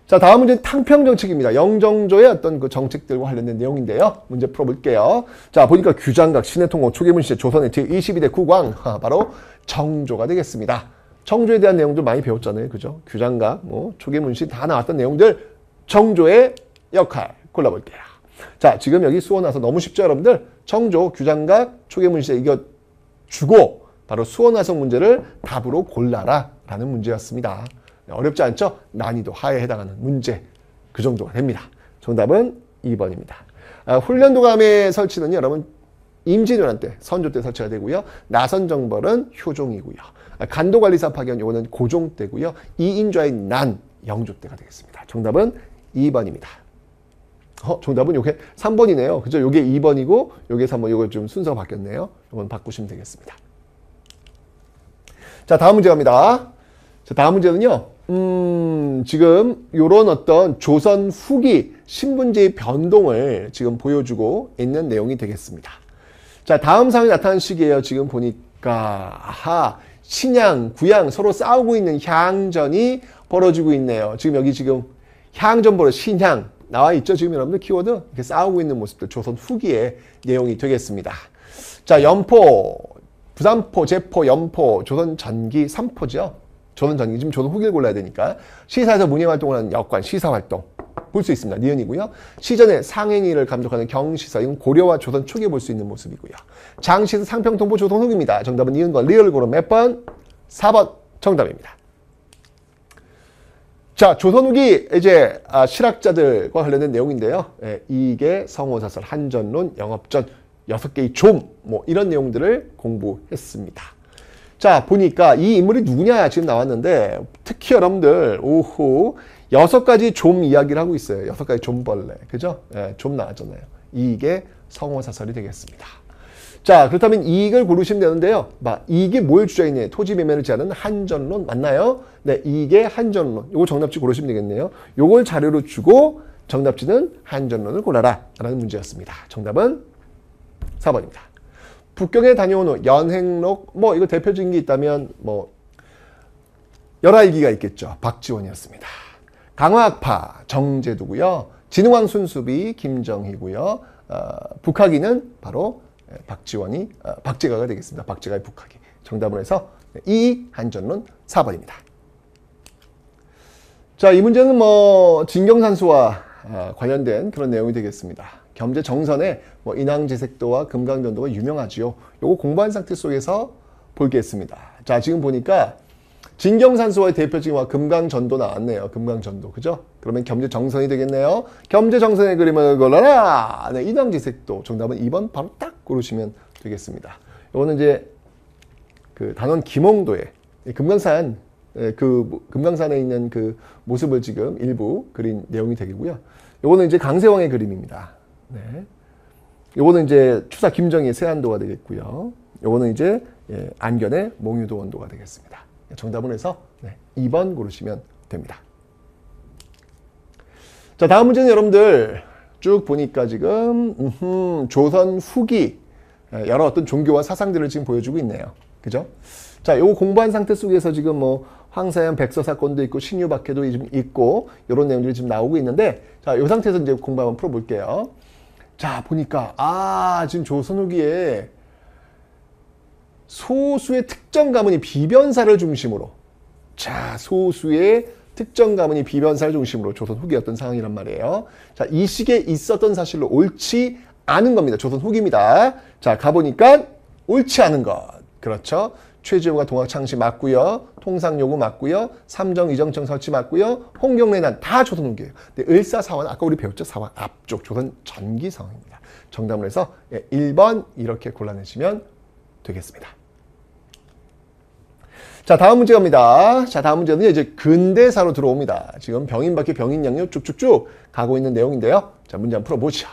자, 다음 문제는 탕평정책입니다. 영정조의 어떤 그 정책들과 관련된 내용인데요. 문제 풀어볼게요. 자, 보니까 규장각, 신해통공, 초계문시제, 조선의 제22대 국왕, 바로 정조가 되겠습니다. 정조에 대한 내용들 많이 배웠잖아요. 그죠? 규장각, 뭐, 초계문시 다 나왔던 내용들, 정조의 역할 골라볼게요. 자, 지금 여기 수원 와서 너무 쉽죠, 여러분들? 정조, 규장각, 초계문시제 이거 주고 바로 수원 와서 문제를 답으로 골라라 라는 문제였습니다. 어렵지 않죠? 난이도 하에 해당하는 문제 그 정도가 됩니다. 정답은 2번입니다. 훈련도감의 설치는 여러분 임진왜란 때, 선조 때 설치가 되고요. 나선정벌은 효종이고요. 간도관리사 파견 요거는 고종 때고요. 이인좌의 난 영조 때가 되겠습니다. 정답은 2번입니다. 정답은 요게 3번이네요. 그죠? 요게 2번이고 요게 3번. 요거 좀 순서가 바뀌었네요. 요건 바꾸시면 되겠습니다. 자, 다음 문제 갑니다. 자, 다음 문제는요. 지금 요런 어떤 조선 후기 신분제의 변동을 지금 보여주고 있는 내용이 되겠습니다. 자, 다음 상황이 나타난 시기예요. 지금 보니까 아하, 신양, 구양 서로 싸우고 있는 향전이 벌어지고 있네요. 지금 여기 지금 향전 벌어 신향 나와 있죠. 지금 여러분들 키워드 이렇게 싸우고 있는 모습들 조선 후기의 내용이 되겠습니다. 자, 연포, 부산포, 제포, 연포, 조선 전기 3포죠. 조선 전기, 지금 조선 후기를 골라야 되니까 시사에서 문예활동을 하는 역관, 시사활동 볼 수 있습니다. 니은이고요. 시전의 상행위를 감독하는 경시서, 이건 고려와 조선 초기에 볼 수 있는 모습이고요. 장시서, 상평통보, 조선 후기입니다. 정답은 니은과 리을을 고른 몇 번? 4번 정답입니다. 자, 조선 후기 이제 실학자들과 관련된 내용인데요. 이계, 성호사설, 한전론, 영업전, 6개의 좀, 뭐 이런 내용들을 공부했습니다. 자, 보니까 이 인물이 누구냐 지금 나왔는데 특히 여러분들 오호 6가지 좀 이야기를 하고 있어요. 6가지 좀벌레. 그죠? 좀 나왔잖아요. 이게 성호사설이 되겠습니다. 자, 그렇다면 이익을 고르시면 되는데요. 이게 뭘 주장했냐? 토지 매매를 제한하는 한전론 맞나요? 네, 이게 한전론. 요거 정답지 고르시면 되겠네요. 요걸 자료로 주고 정답지는 한전론을 골라라 라는 문제였습니다. 정답은 4번입니다. 북경에 다녀온 후 연행록 뭐 이거 대표적인 게 있다면 뭐 열하일기가 있겠죠. 박지원이었습니다. 강화학파 정제도고요. 진흥왕 순수비 김정희고요. 북학이는 바로 박지원이 박제가가 되겠습니다. 박제가의 북학이. 정답을 해서 이 한전론 4번입니다. 자, 이 문제는 뭐 진경산수와 관련된 그런 내용이 되겠습니다. 겸재 정선에 뭐 인왕제색도와 금강전도가 유명하지요. 요거 공부한 상태 속에서 보겠습니다. 자, 지금 보니까 진경산수와의 대표적인 금강전도 나왔네요. 금강전도. 그죠? 그러면 겸재 정선이 되겠네요. 겸재 정선의 그림을 골라라. 네, 인왕제색도. 정답은 2번 바로 딱 고르시면 되겠습니다. 요거는 이제 그 단원 김홍도의 금강산 금강산에 있는 그 모습을 지금 일부 그린 내용이 되겠고요. 요거는 이제 강세왕의 그림입니다. 네. 요거는 이제 추사 김정희의 세안도가 되겠고요. 요거는 이제 안견의 몽유도 원도가 되겠습니다. 정답은 해서 2번 고르시면 됩니다. 자, 다음 문제는 여러분들 쭉 보니까 지금 조선 후기 여러 어떤 종교와 사상들을 지금 보여주고 있네요. 그죠? 자, 요거 공부한 상태 속에서 지금 뭐 황사연 백서 사건도 있고 신유박해도 좀 있고 이런 내용들이 지금 나오고 있는데 자, 요 상태에서 이제 공부 한번 풀어볼게요. 자, 보니까 지금 조선 후기에 소수의 특정 가문이 비변사를 중심으로 소수의 특정 가문이 비변사를 중심으로 조선 후기였던 상황이란 말이에요. 자, 이 시기에 있었던 사실로 옳지 않은 겁니다. 조선 후기입니다. 자, 가보니까 옳지 않은 것. 그렇죠. 최지호가 동학창시 맞고요. 통상요구 맞고요. 삼정 이정청 설치 맞고요. 홍경래난 다 조선 후기예요. 근데 을사사원 아까 우리 배웠죠? 사원 앞쪽 조선 전기 상황입니다. 정답을 해서 1번 이렇게 골라내시면 되겠습니다. 자, 다음 문제 갑니다. 자, 다음 문제는 이제 근대사로 들어옵니다. 지금 병인박해 병인양요 쭉쭉쭉 가고 있는 내용인데요. 자, 문제 한번 풀어보시죠.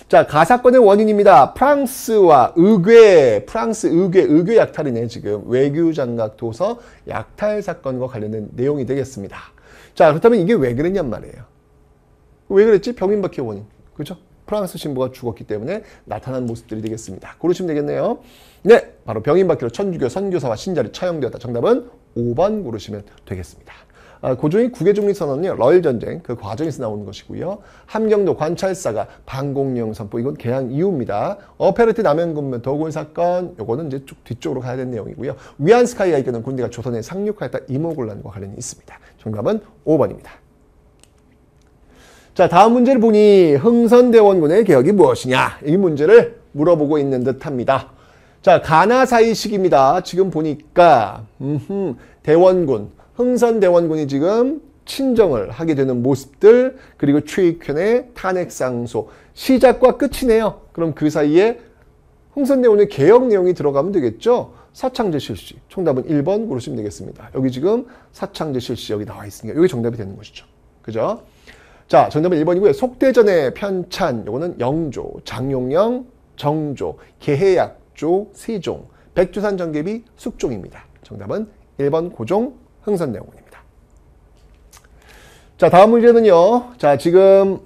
자, 가사건의 원인입니다. 프랑스와 의궤, 프랑스 의궤 약탈이네. 지금 외교장각 도서 약탈 사건과 관련된 내용이 되겠습니다. 자, 그렇다면 이게 왜 그랬냔 말이에요. 왜 그랬지? 병인박해 원인. 그죠? 프랑스 신부가 죽었기 때문에 나타난 모습들이 되겠습니다. 고르시면 되겠네요. 네, 바로 병인박해로 천주교 선교사와 신자를 처형되었다. 정답은 5번 고르시면 되겠습니다. 고종의 국외중립선언은요, 러일전쟁 그 과정에서 나오는 것이고요. 함경도 관찰사가 방공령 선포, 이건 개항 이후입니다. 어페르티 남현군면 도굴 사건, 요거는 이제 쭉 뒤쪽으로 가야 되는 내용이고요. 위안스카이가 이끄는 군대가 조선에 상륙하였다. 이모곤란과 관련이 있습니다. 정답은 5번입니다. 자, 다음 문제를 보니 흥선대원군의 개혁이 무엇이냐, 이 문제를 물어보고 있는 듯합니다. 자, 가나사이 시기입니다. 지금 보니까 대원군, 흥선대원군이 지금 친정을 하게 되는 모습들, 그리고 최익현의 탄핵상소, 시작과 끝이네요. 그럼 그 사이에 흥선대원의 개혁 내용이 들어가면 되겠죠. 사창제 실시, 정답은 1번 고르시면 되겠습니다. 여기 지금 사창제 실시 여기 나와 있으니까 이게 정답이 되는 것이죠. 그죠? 자, 정답은 1번이고요. 속대전의 편찬, 요거는 영조, 장용영, 정조, 계해약조, 세종, 백두산 정계비, 숙종입니다. 정답은 1번 고종, 흥선대원군입니다. 자, 다음 문제는요. 자, 지금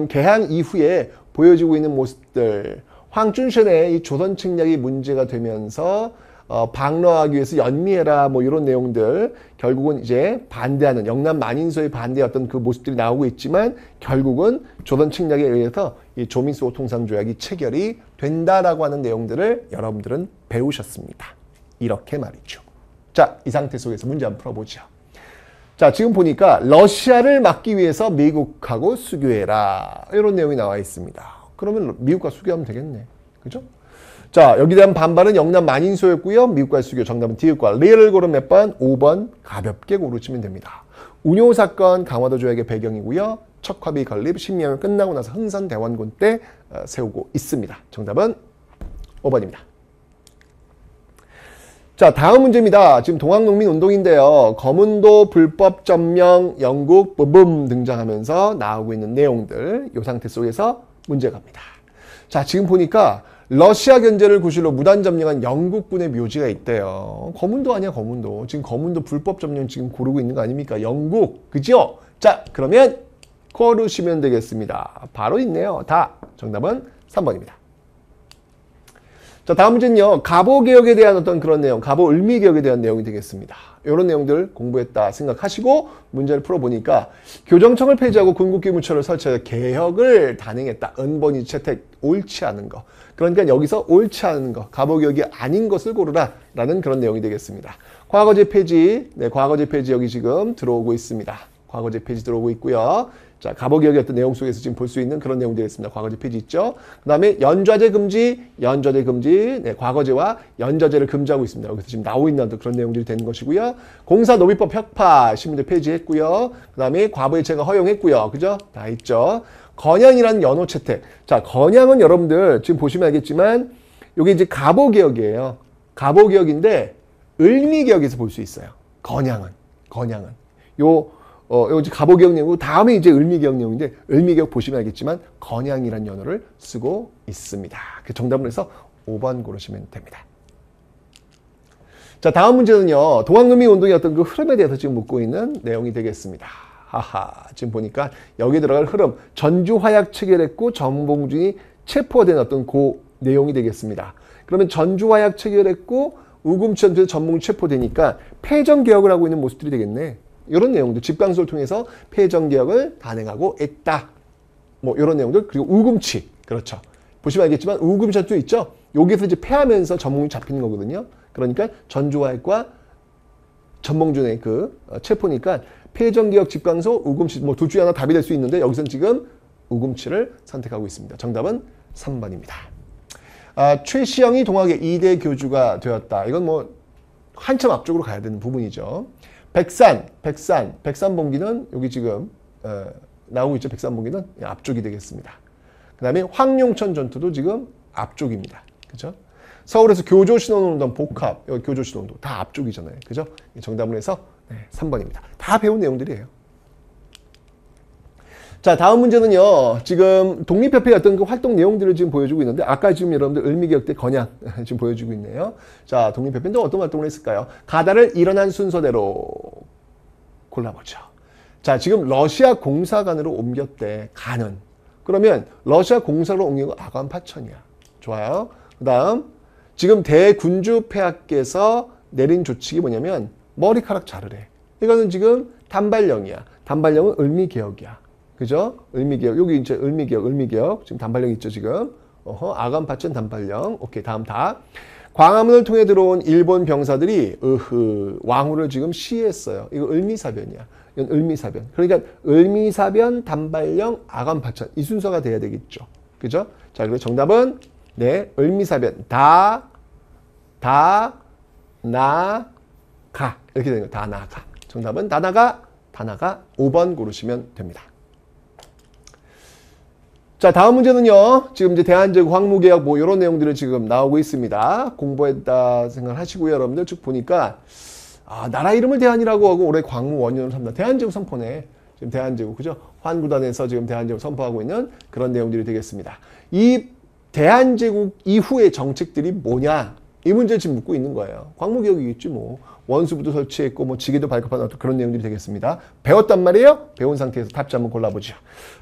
개항 이후에 보여지고 있는 모습들, 황춘션의 이 조선 침략이 문제가 되면서 방러하기 위해서 연미해라 뭐 이런 내용들, 결국은 이제 반대하는 영남 만인소의 반대였던 그 모습들이 나오고 있지만 결국은 조선 침략에 의해서 이 조민수 통상조약이 체결이 된다라고 하는 내용들을 여러분들은 배우셨습니다. 이렇게 말이죠. 자, 이 상태 속에서 문제 한번 풀어보죠. 자, 지금 보니까 러시아를 막기 위해서 미국하고 수교해라, 이런 내용이 나와 있습니다. 그러면 미국과 수교하면 되겠네. 그죠? 자, 여기에 대한 반발은 영남 만인소였고요. 미국과 수교, 정답은 디귿과 리을 고른 몇 번? 5번 가볍게 고르시면 됩니다. 운요사건 강화도 조약의 배경이고요. 척화비 건립 신명을 끝나고 나서 흥선대원군 때 세우고 있습니다. 정답은 5번입니다. 자, 다음 문제입니다. 지금 동학농민운동인데요. 거문도 불법 점령 영국 부붐 등장하면서 나오고 있는 내용들, 이 상태 속에서 문제 갑니다. 자, 지금 보니까 러시아 견제를 구실로 무단 점령한 영국군의 묘지가 있대요. 거문도 아니야, 거문도. 지금 거문도 불법 점령 지금 고르고 있는 거 아닙니까? 영국, 그죠? 자, 그러면 고르시면 되겠습니다. 바로 있네요. 다. 정답은 3번입니다. 자, 다음 문제는요. 갑오개혁에 대한 어떤 그런 내용, 갑오을미개혁에 대한 내용이 되겠습니다. 이런 내용들 공부했다 생각하시고 문제를 풀어보니까 교정청을 폐지하고 군국기무처를 설치해서 개혁을 단행했다. 은본이 채택, 옳지 않은 거. 그러니까 여기서 옳지 않은 거, 갑오개혁이 아닌 것을 고르라 라는 그런 내용이 되겠습니다. 과거제 폐지, 네, 과거제 폐지 여기 지금 들어오고 있습니다. 과거제 폐지 들어오고 있고요. 자, 갑오개혁의 어떤 내용 속에서 지금 볼 수 있는 그런 내용들이 있습니다. 과거제 폐지 있죠. 그 다음에 연좌제 금지, 네, 과거제와 연좌제를 금지하고 있습니다. 여기서 지금 나오고 있는 그런 내용들이 되는 것이고요. 공사노비법 혁파, 신문제 폐지했고요. 그 다음에 과부의체가 허용했고요. 그죠? 다 있죠. 건양이라는 연호 채택. 자, 건양은 여러분들 지금 보시면 알겠지만 이게 이제 갑오개혁이에요. 갑오개혁인데 을미개혁에서 볼 수 있어요. 건양은. 요 이제 갑오개혁 내용이고 다음에 이제 을미개혁 내용인데 을미개혁 보시면 알겠지만 건양이라는 연어를 쓰고 있습니다. 그 정답을 해서 5번 고르시면 됩니다. 자, 다음 문제는요. 동학농민운동의 어떤 그 흐름에 대해서 지금 묻고 있는 내용이 되겠습니다. 하하, 지금 보니까 여기 들어갈 흐름, 전주화약 체결했고 정봉준이 체포된 어떤 그 내용이 되겠습니다. 그러면 전주화약 체결했고 우금천투에서 전봉준이 체포되니까 패전개혁을 하고 있는 모습들이 되겠네. 이런 내용들, 집강소를 통해서 패전개혁을 단행하고 있다. 뭐 이런 내용들, 그리고 우금치, 그렇죠. 보시면 알겠지만 우금천투 있죠. 여기서 이제 패하면서 전봉준이 잡히는 거거든요. 그러니까 전주화약과 전봉준의 그 체포니까 패전개혁, 집강소, 우금치 뭐 둘 중에 하나 답이 될 수 있는데 여기서는 지금 우금치를 선택하고 있습니다. 정답은 3번입니다. 최시영이 동학의 2대 교주가 되었다. 이건 뭐 한참 앞쪽으로 가야 되는 부분이죠. 백산봉기는 여기 지금 나오고 있죠. 백산봉기는 앞쪽이 되겠습니다. 그 다음에 황룡천 전투도 지금 앞쪽입니다. 그죠? 서울에서 교조신혼운동 복합, 여기 교조신혼운동 다 앞쪽이잖아요. 그죠? 정답을 해서 3번입니다. 다 배운 내용들이에요. 자, 다음 문제는요. 지금 독립협회의 어떤 그 활동 내용들을 지금 보여주고 있는데 아까 지금 여러분들 을미개혁 때 건양 지금 보여주고 있네요. 자, 독립협회는 어떤 활동을 했을까요? 가다를 일어난 순서대로 골라보죠. 자, 지금 러시아 공사관으로 옮겼대. 가는. 그러면 러시아 공사로 옮긴 거 아간 파천이야. 좋아요. 그 다음 지금 대군주 폐하께서 내린 조칙이 뭐냐면 머리카락 자르래. 이거는 지금 단발령이야. 단발령은 을미개혁이야. 그죠? 을미개혁. 여기 이제 을미개혁. 지금 단발령 있죠, 지금. 아간 파천 단발령. 오케이, 다음 다. 광화문을 통해 들어온 일본 병사들이 왕후를 지금 시해했어요. 이거 을미사변이야. 이건 을미사변. 그러니까 을미사변, 단발령, 아간파천 이 순서가 돼야 되겠죠. 그죠? 자, 그리고 정답은 네, 을미사변 다 나가 이렇게 되는 거예요. 다 나가. 정답은 다 나가 5번 고르시면 됩니다. 자, 다음 문제는요. 지금 이제 대한제국 황무개혁 뭐 이런 내용들이 지금 나오고 있습니다. 공부했다 생각하시고요. 여러분들 쭉 보니까 나라 이름을 대한이라고 하고 올해 광무 원년을 삼다. 대한제국 선포네. 지금 대한제국 그죠? 환구단에서 지금 대한제국 선포하고 있는 그런 내용들이 되겠습니다. 이 대한제국 이후의 정책들이 뭐냐? 이 문제를 지금 묻고 있는 거예요. 광무개혁이겠지 뭐. 원수부도 설치했고 뭐 지게도 발급하는 그런 내용들이 되겠습니다. 배웠단 말이에요? 배운 상태에서 답지 한번 골라보죠.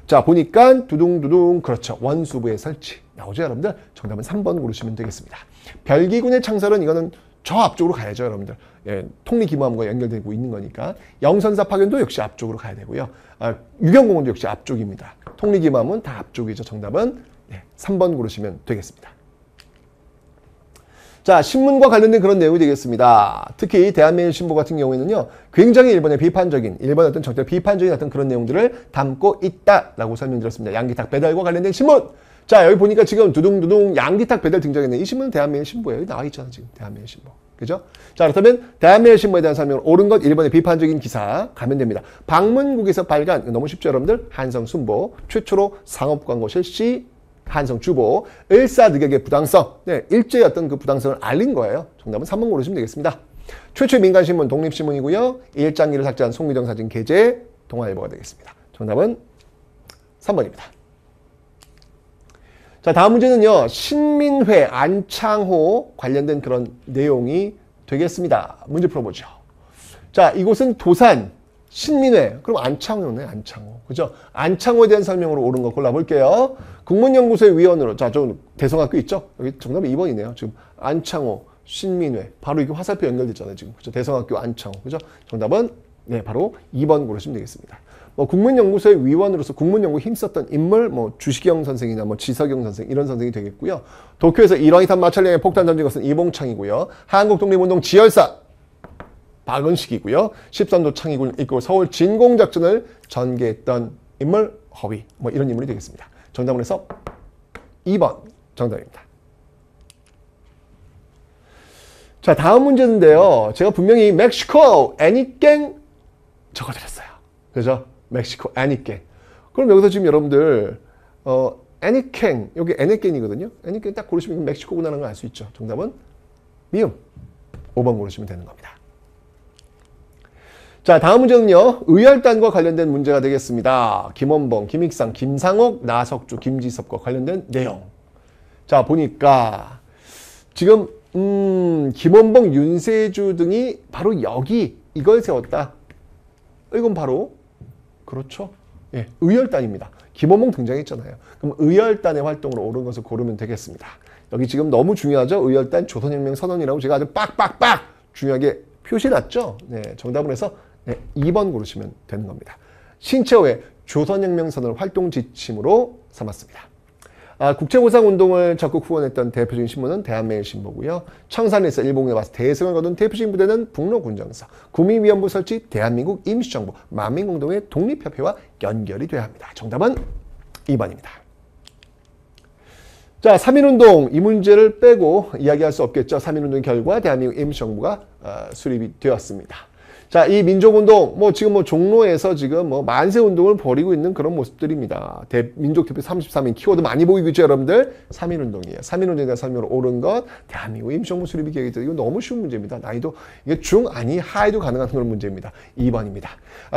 자, 보니까 두둥두둥 그렇죠. 원수부의 설치. 나오죠, 여러분들? 정답은 3번 고르시면 되겠습니다. 별기군의 창설은 이거는 저 앞쪽으로 가야죠, 여러분들. 예, 통리기모함과 연결되고 있는 거니까. 영선사 파견도 역시 앞쪽으로 가야 되고요. 유경공원도 역시 앞쪽입니다. 통리기모함은 다 앞쪽이죠. 정답은 3번 고르시면 되겠습니다. 자, 신문과 관련된 그런 내용이 되겠습니다. 특히 대한매일신보 같은 경우에는요, 굉장히 일본의 어떤 정책 비판적인 어떤 그런 내용들을 담고 있다라고 설명드렸습니다. 양기탁 배달과 관련된 신문. 자, 여기 보니까 지금 두둥두둥 양기탁 배달 등장했네. 이 신문은 대한매일신보예요. 여기 나와 있잖아, 지금 대한매일신보. 그죠? 자, 그렇다면 대한매일신보에 대한 설명을 옳은 것 일본의 비판적인 기사 가면 됩니다. 방문국에서 발간, 너무 쉽죠, 여러분들? 한성순보, 최초로 상업광고 실시, 한성주보, 을사늑약의 부당성, 일제의 어떤 그 부당성을 알린 거예요. 정답은 3번 고르시면 되겠습니다. 최초의 민간신문 독립신문이고요. 일장기를 삭제한 송미정 사진 게재 동아일보가 되겠습니다. 정답은 3번입니다. 자, 다음 문제는요. 신민회, 안창호 관련된 그런 내용이 되겠습니다. 문제 풀어보죠. 자, 이곳은 도산, 신민회, 그럼 안창호네, 안창호. 그죠? 안창호에 대한 설명으로 옳은 거 골라볼게요. 국문연구소의 위원으로, 자, 저 대성학교 있죠? 여기 정답이 2번이네요. 지금 안창호, 신민회. 바로 이게 화살표 연결됐잖아요, 지금. 그죠? 대성학교 안창호. 그죠? 정답은, 네, 바로 2번 고르시면 되겠습니다. 뭐, 국문연구소의 위원으로서 국문연구 힘썼던 인물, 뭐, 주식영 선생이나 뭐, 지석영 선생, 이런 선생이 되겠고요. 도쿄에서 일왕이탄 마찰량의 폭탄 던진 것은 이봉창이고요. 한국독립운동 지열사, 박은식이고요. 13도 창의군 이끌고 서울 진공작전을 전개했던 인물 허위. 뭐 이런 인물이 되겠습니다. 정답은 해서 2번 정답입니다. 자, 다음 문제인데요. 제가 분명히 멕시코 애니깽 적어드렸어요. 그죠? 멕시코 애니깽. 그럼 여기서 지금 여러분들 애니깽, 여기 애니깽이거든요. 애니깽 딱 고르시면 멕시코구나라는 걸 알 수 있죠. 정답은 미음. 5번 고르시면 되는 겁니다. 자, 다음 문제는요. 의열단과 관련된 문제가 되겠습니다. 김원봉, 김익상, 김상옥, 나석주, 김지섭과 관련된 내용. 자, 보니까 지금 김원봉, 윤세주 등이 바로 여기 이걸 세웠다. 이건 바로 그렇죠. 예, 의열단입니다. 김원봉 등장했잖아요. 그럼 의열단의 활동으로 옳은 것을 고르면 되겠습니다. 여기 지금 너무 중요하죠. 의열단 조선혁명 선언이라고 제가 아주 빡빡빡 중요하게 표시해놨죠. 네, 정답을 해서 2번 고르시면 되는 겁니다. 신채호의 조선혁명 선언을 활동 지침으로 삼았습니다. 국채보상운동을 적극 후원했던 대표적인 신문은 대한매일신보고요. 청산에서 일본에 와서 대승을 거둔 대표적인 부대는 북로군정서, 구민위원부 설치, 대한민국 임시정부, 만민공동의 독립협회와 연결이 돼야 합니다. 정답은 2번입니다. 자, 3.1운동 이 문제를 빼고 이야기할 수 없겠죠. 3.1운동 결과 대한민국 임시정부가 수립이 되었습니다. 자, 이 민족운동, 뭐 지금 뭐 종로에서 지금 뭐 만세운동을 벌이고 있는 그런 모습들입니다. 민족대표 33인 키워드 많이 보이고 있죠, 여러분들? 3.1운동이에요. 3.1운동에 대한 설명으로 옳은 것, 대한민국 임시정부 수립이 계획이 되고, 이거 너무 쉬운 문제입니다. 난이도, 이게 중, 아니, 하에도 가능한 그런 문제입니다. 2번입니다.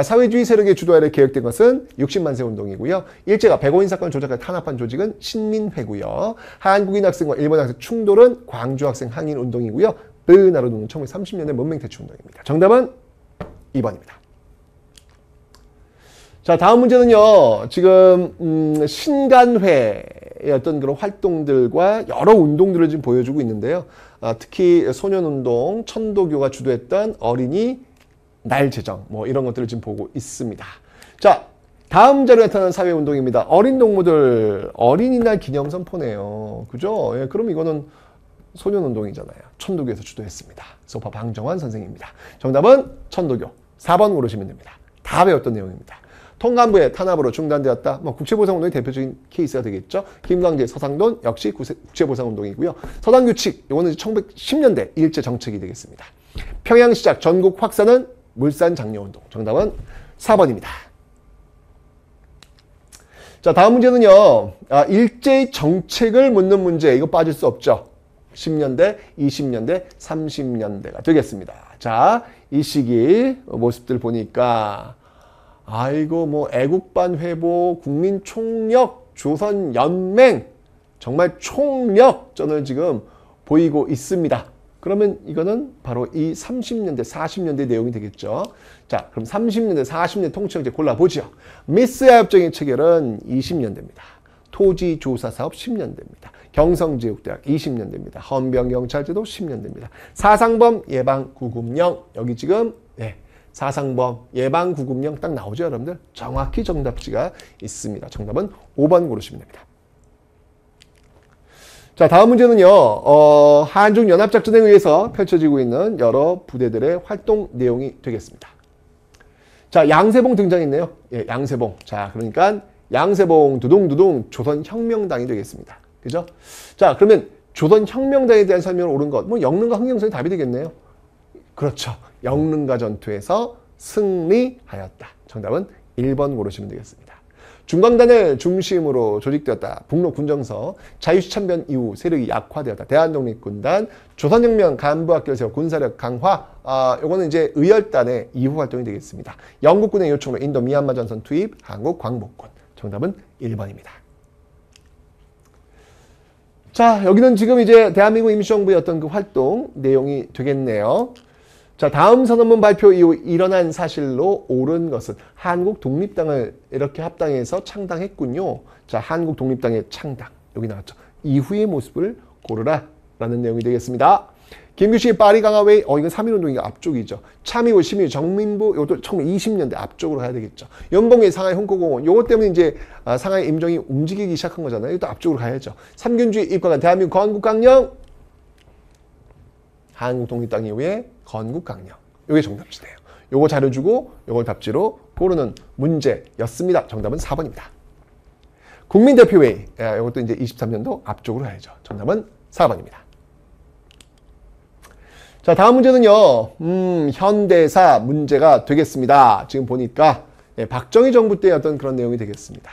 사회주의 세력의 주도하에 계획된 것은 60만세 운동이고요. 일제가 백오인 사건을 조작해 탄압한 조직은 신민회고요. 한국인 학생과 일본 학생 충돌은 광주 학생 항일 운동이고요. 베르나르도는 1930년대 문맹 퇴치 운동입니다. 정답은 2번입니다. 자, 다음 문제는요. 지금 신간회의 어떤 그런 활동들과 여러 운동들을 지금 보여주고 있는데요. 특히 소년운동, 천도교가 주도했던 어린이 날 제정 뭐 이런 것들을 지금 보고 있습니다. 자, 다음 자료에 나타나는 사회운동입니다. 어린 동무들 어린이날 기념선포네요. 그죠? 예, 그럼 이거는 소년운동이잖아요. 천도교에서 주도했습니다. 소파 방정환 선생입니다. 정답은 천도교. 4번 고르시면 됩니다. 다 배웠던 내용입니다. 통감부의 탄압으로 중단되었다. 뭐 국채보상운동의 대표적인 케이스가 되겠죠. 김광재, 서상돈 역시 국채보상운동이고요. 서당규칙, 이거는 1910년대 일제 정책이 되겠습니다. 평양시작 전국 확산은 물산장려운동. 정답은 4번입니다. 자, 다음 문제는요. 일제의 정책을 묻는 문제. 이거 빠질 수 없죠. 10년대, 20년대, 30년대가 되겠습니다. 자, 이 시기 모습들 보니까 아이고 뭐 애국반 회복, 국민총력, 조선연맹 정말 총력전을 지금 보이고 있습니다. 그러면 이거는 바로 이 30년대, 40년대 내용이 되겠죠. 자, 그럼 30년대, 40년대 통치형제 골라보죠. 미스야 협정의 체결은 20년대입니다. 토지조사사업 10년대입니다. 경성제국대학 20년대입니다. 헌병경찰제도 10년대입니다. 사상범 예방구금령 여기 지금 사상범 예방구금령 딱 나오죠, 여러분들? 정확히 정답지가 있습니다. 정답은 5번 고르시면 됩니다. 자, 다음 문제는요. 한중연합작전에 의해서 펼쳐지고 있는 여러 부대들의 활동 내용이 되겠습니다. 자, 양세봉 등장했네요. 예, 양세봉. 자, 그러니까 양세봉 두둥두둥 조선혁명당이 되겠습니다. 그죠? 자, 그러면 조선혁명당에 대한 설명을 옳은 것. 뭐 영릉과 흥령선이 답이 되겠네요. 그렇죠. 영릉가 전투에서 승리하였다. 정답은 1번 고르시면 되겠습니다. 중광단을 중심으로 조직되었다. 북로 군정서, 자유시참변 이후 세력이 약화되었다. 대한독립군단, 조선혁명 간부학교를 세워 군사력 강화. 요거는 이제 의열단의 이후 활동이 되겠습니다. 영국군의 요청으로 인도 미얀마 전선 투입, 한국 광복군. 정답은 1번입니다. 자, 여기는 지금 이제 대한민국 임시정부의 어떤 그 활동 내용이 되겠네요. 자, 다음 선언문 발표 이후 일어난 사실로 옳은 것은 한국 독립당을 이렇게 합당해서 창당했군요. 자, 한국 독립당의 창당. 여기 나왔죠. 이후의 모습을 고르라 라는 내용이 되겠습니다. 김규식의 파리 강화웨이, 이건 3.1운동이가 앞쪽이죠. 참의고 심의 정민부, 이것도 1920년대 앞쪽으로 가야 되겠죠. 연봉의 상하이 홍콩공원, 요것 때문에 이제 상하이 임종이 움직이기 시작한 거잖아요. 이것도 앞쪽으로 가야죠. 삼균주의 입각한 대한민국 건국강령, 한국 독립당 이후에 건국강령. 요게 정답지네요. 요거 자료 주고 요걸 답지로 고르는 문제였습니다. 정답은 4번입니다. 국민대표회의, 요것도 이제 23년도 앞쪽으로 가야죠. 정답은 4번입니다. 자, 다음 문제는요. 현대사 문제가 되겠습니다. 지금 보니까 박정희 정부 때 어떤 그런 내용이 되겠습니다.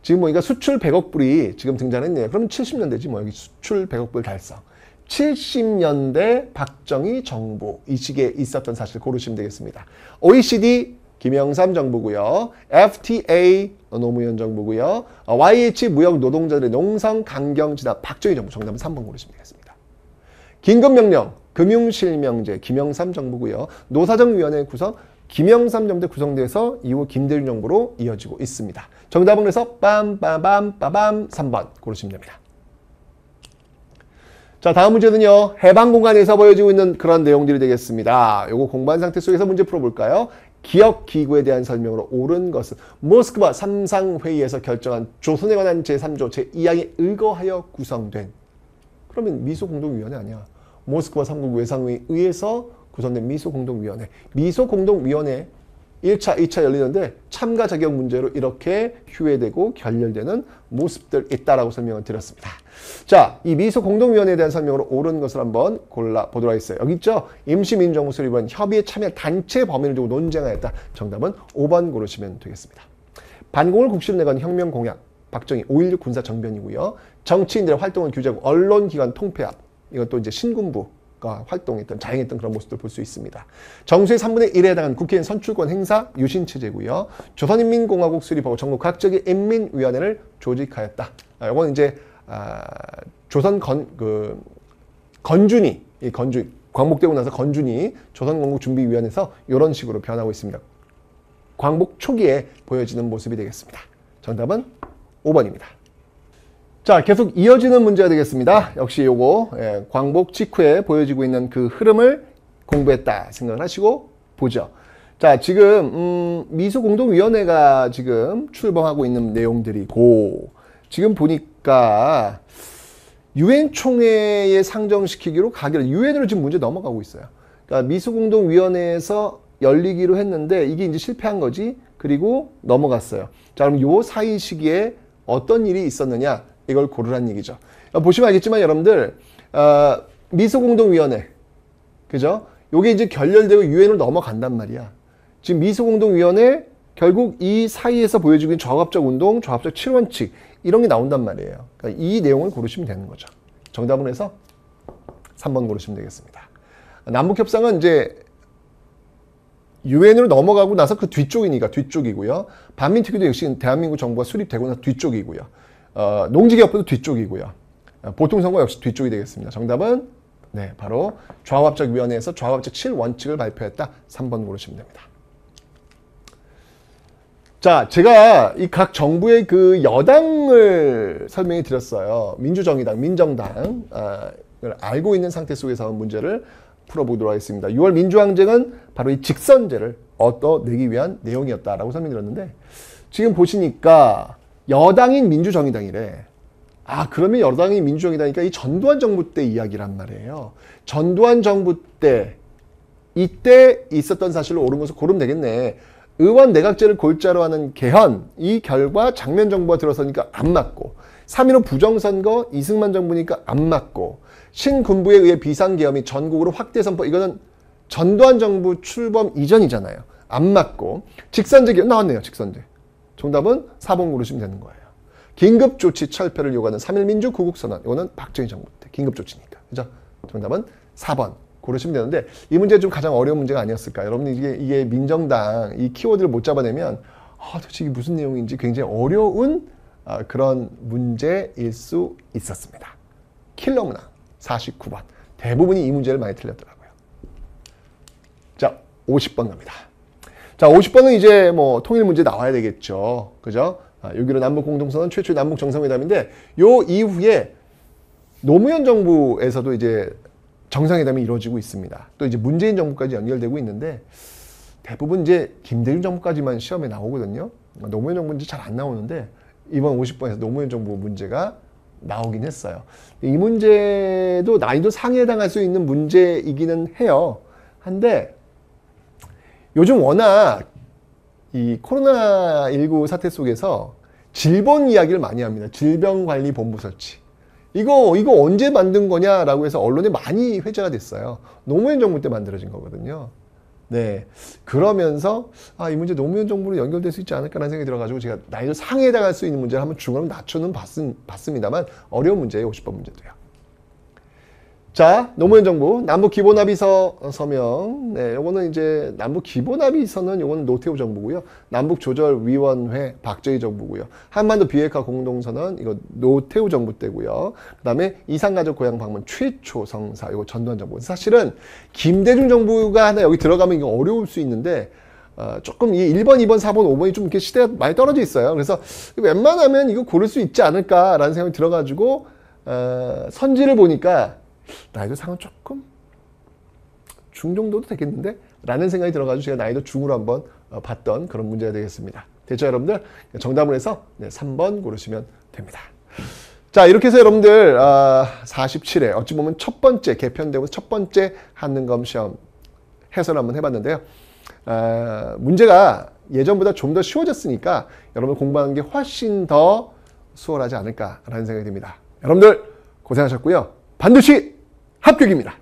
지금 보니까 수출 100억 불이 지금 등장했네요. 그럼 70년대지 뭐 여기 수출 100억 불 달성. 70년대 박정희 정부 이 시기에 있었던 사실 고르시면 되겠습니다. OECD 김영삼 정부고요. FTA 노무현 정부고요. YH 무역 노동자들의 농성 강경 진압 박정희 정부. 정답은 3번 고르시면 되겠습니다. 긴급명령 금융실명제 김영삼 정부고요. 노사정위원회 구성 김영삼 정부 구성돼서 이후 김대중 정부로 이어지고 있습니다. 정답은 그래서 빰빰빰빰빰 3번 고르시면 됩니다. 자, 다음 문제는요. 해방 공간에서 보여지고 있는 그런 내용들이 되겠습니다. 요거 공부한 상태 속에서 문제 풀어볼까요? 기억기구에 대한 설명으로 옳은 것은 모스크바 삼상회의에서 결정한 조선에 관한 제3조 제2항에 의거하여 구성된. 그러면 미소공동위원회 아니야. 모스크바 3국 외상회의에 의해서 구성된 미소공동위원회. 미소공동위원회 1차, 2차 열리는데 참가 자격 문제로 이렇게 휴회되고 결렬되는 모습들 있다라고 설명을 드렸습니다. 자, 이 미소공동위원회에 대한 설명으로 옳은 것을 한번 골라보도록 하겠어요. 여기 있죠? 임시민정부 수립은 협의에 참여한 단체 범위를 두고 논쟁하였다. 정답은 5번 고르시면 되겠습니다. 반공을 국시로 내건 혁명공약. 박정희 5.16 군사정변이고요. 정치인들의 활동을 규제하고 언론기관 통폐합. 이것도 이제 신군부가 활동했던, 자행했던 그런 모습들 볼 수 있습니다. 정수의 3분의 1에 해당하는 국회의원 선출권 행사 유신체제고요. 조선인민공화국 수립하고 전국 각적의 인민위원회를 조직하였다. 이건 이제 조선 건준이, 광복되고 나서 건준이 조선건국준비위원회에서 이런 식으로 변하고 있습니다. 광복 초기에 보여지는 모습이 되겠습니다. 정답은 5번입니다. 자, 계속 이어지는 문제가 되겠습니다. 역시 요거 광복 직후에 보여지고 있는 그 흐름을 공부했다 생각을 하시고 보죠. 자, 지금 미소공동위원회가 지금 출범하고 있는 내용들이고, 지금 보니까 유엔총회에 상정시키기로 가기로, 유엔으로 지금 문제 넘어가고 있어요. 그러니까 미소공동위원회에서 열리기로 했는데 이게 이제 실패한 거지. 그리고 넘어갔어요. 자, 그럼 요 사이 시기에 어떤 일이 있었느냐, 이걸 고르란 얘기죠. 보시면 알겠지만 여러분들, 미소공동위원회, 그죠? 요게 이제 결렬되고 유엔으로 넘어간단 말이야. 지금 미소공동위원회, 결국 이 사이에서 보여지고 있는 조합적 운동, 조합적 7원칙, 이런 게 나온단 말이에요. 그러니까 이 내용을 고르시면 되는 거죠. 정답은 해서 3번 고르시면 되겠습니다. 남북협상은 이제 유엔으로 넘어가고 나서 그 뒤쪽이니까 뒤쪽이고요. 반민특위도 역시 대한민국 정부가 수립되고 나서 뒤쪽이고요. 농지개혁부도 뒤쪽이고요. 보통선거 역시 뒤쪽이 되겠습니다. 정답은 바로 조합적위원회에서 조합적 7원칙을 발표했다. 3번 고르시면 됩니다. 자, 제가 이 각 정부의 그 여당을 설명해 드렸어요. 민주정의당, 민정당, 알고 있는 상태 속에서 문제를 풀어보도록 하겠습니다. 6월 민주항쟁은 바로 이 직선제를 얻어내기 위한 내용이었다라고 설명드렸는데, 지금 보시니까 여당인 민주정의당이래. 아, 그러면 여당인 민주정의당이니까 이 전두환 정부 때 이야기란 말이에요. 전두환 정부 때, 이때 있었던 사실로 옳은 것을 고르면 되겠네. 의원 내각제를 골자로 하는 개헌, 이 결과 장면 정부가 들어서니까 안 맞고, 3.15 부정선거 이승만 정부니까 안 맞고, 신군부에 의해 비상계엄이 전국으로 확대 선포, 이거는 전두환 정부 출범 이전이잖아요. 안 맞고, 직선제 개헌 나왔네요. 직선제. 정답은 4번 고르시면 되는 거예요. 긴급조치 철폐를 요구하는 3.1 민주 구국선언, 이거는 박정희 정부 때 긴급조치니까, 그죠? 정답은 4번 고르시면 되는데, 이 문제가 좀 가장 어려운 문제가 아니었을까. 여러분들 이게 민정당 이 키워드를 못 잡아내면 도대체 이게 무슨 내용인지 굉장히 어려운 그런 문제일 수 있었습니다. 킬러 문항 49번. 대부분이 이 문제를 많이 틀렸더라고요. 자, 50번 갑니다. 자, 50번은 이제 뭐 통일 문제 나와야 되겠죠. 그죠? 6.15 남북 공동선언 최초의 남북 정상회담인데, 요 이후에 노무현 정부에서도 이제 정상회담이 이루어지고 있습니다. 또 이제 문재인 정부까지 연결되고 있는데, 대부분 이제 김대중 정부까지만 시험에 나오거든요. 노무현 정부는 잘 안 나오는데, 이번 50번에서 노무현 정부 문제가 나오긴 했어요. 이 문제도 난이도 상에 해당할 수 있는 문제이기는 해요. 한데, 요즘 워낙 이 코로나19 사태 속에서 질병 이야기를 많이 합니다. 질병관리본부 설치. 이거 언제 만든 거냐라고 해서 언론에 많이 회자가 됐어요. 노무현 정부 때 만들어진 거거든요. 네. 그러면서 이 문제 노무현 정부로 연결될 수 있지 않을까라는 생각이 들어가지고 제가 난이도 상에 해당할 수 있는 문제를 한번 중간으로 낮춰는 봤습니다만, 어려운 문제예요. 50번 문제도요. 자, 노무현 정부 남북 기본합의서 서명. 네, 요거는 이제 남북 기본합의서는 요거는 노태우 정부고요. 남북 조절위원회 박정희 정부고요. 한반도 비핵화 공동선언 이거 노태우 정부 때고요. 그다음에 이산가족 고향 방문 최초 성사 이거 전두환 정부. 사실은 김대중 정부가 하나 여기 들어가면 이거 어려울 수 있는데, 조금 이 1번, 2번, 4번, 5번이 좀 이렇게 시대가 많이 떨어져 있어요. 그래서 웬만하면 이거 고를 수 있지 않을까라는 생각이 들어가지고 선지를 보니까 난이도 상은 조금 중 정도도 되겠는데? 라는 생각이 들어가지고 제가 난이도 중으로 한번 봤던 그런 문제가 되겠습니다. 됐죠, 여러분들? 정답을 해서 3번 고르시면 됩니다. 자, 이렇게 해서 여러분들 47회 어찌 보면 첫 번째 개편되고 첫 번째 한능검 시험 해설을 한번 해봤는데요. 문제가 예전보다 좀 더 쉬워졌으니까 여러분 공부하는 게 훨씬 더 수월하지 않을까라는 생각이 듭니다. 여러분들 고생하셨고요. 반드시 합격입니다.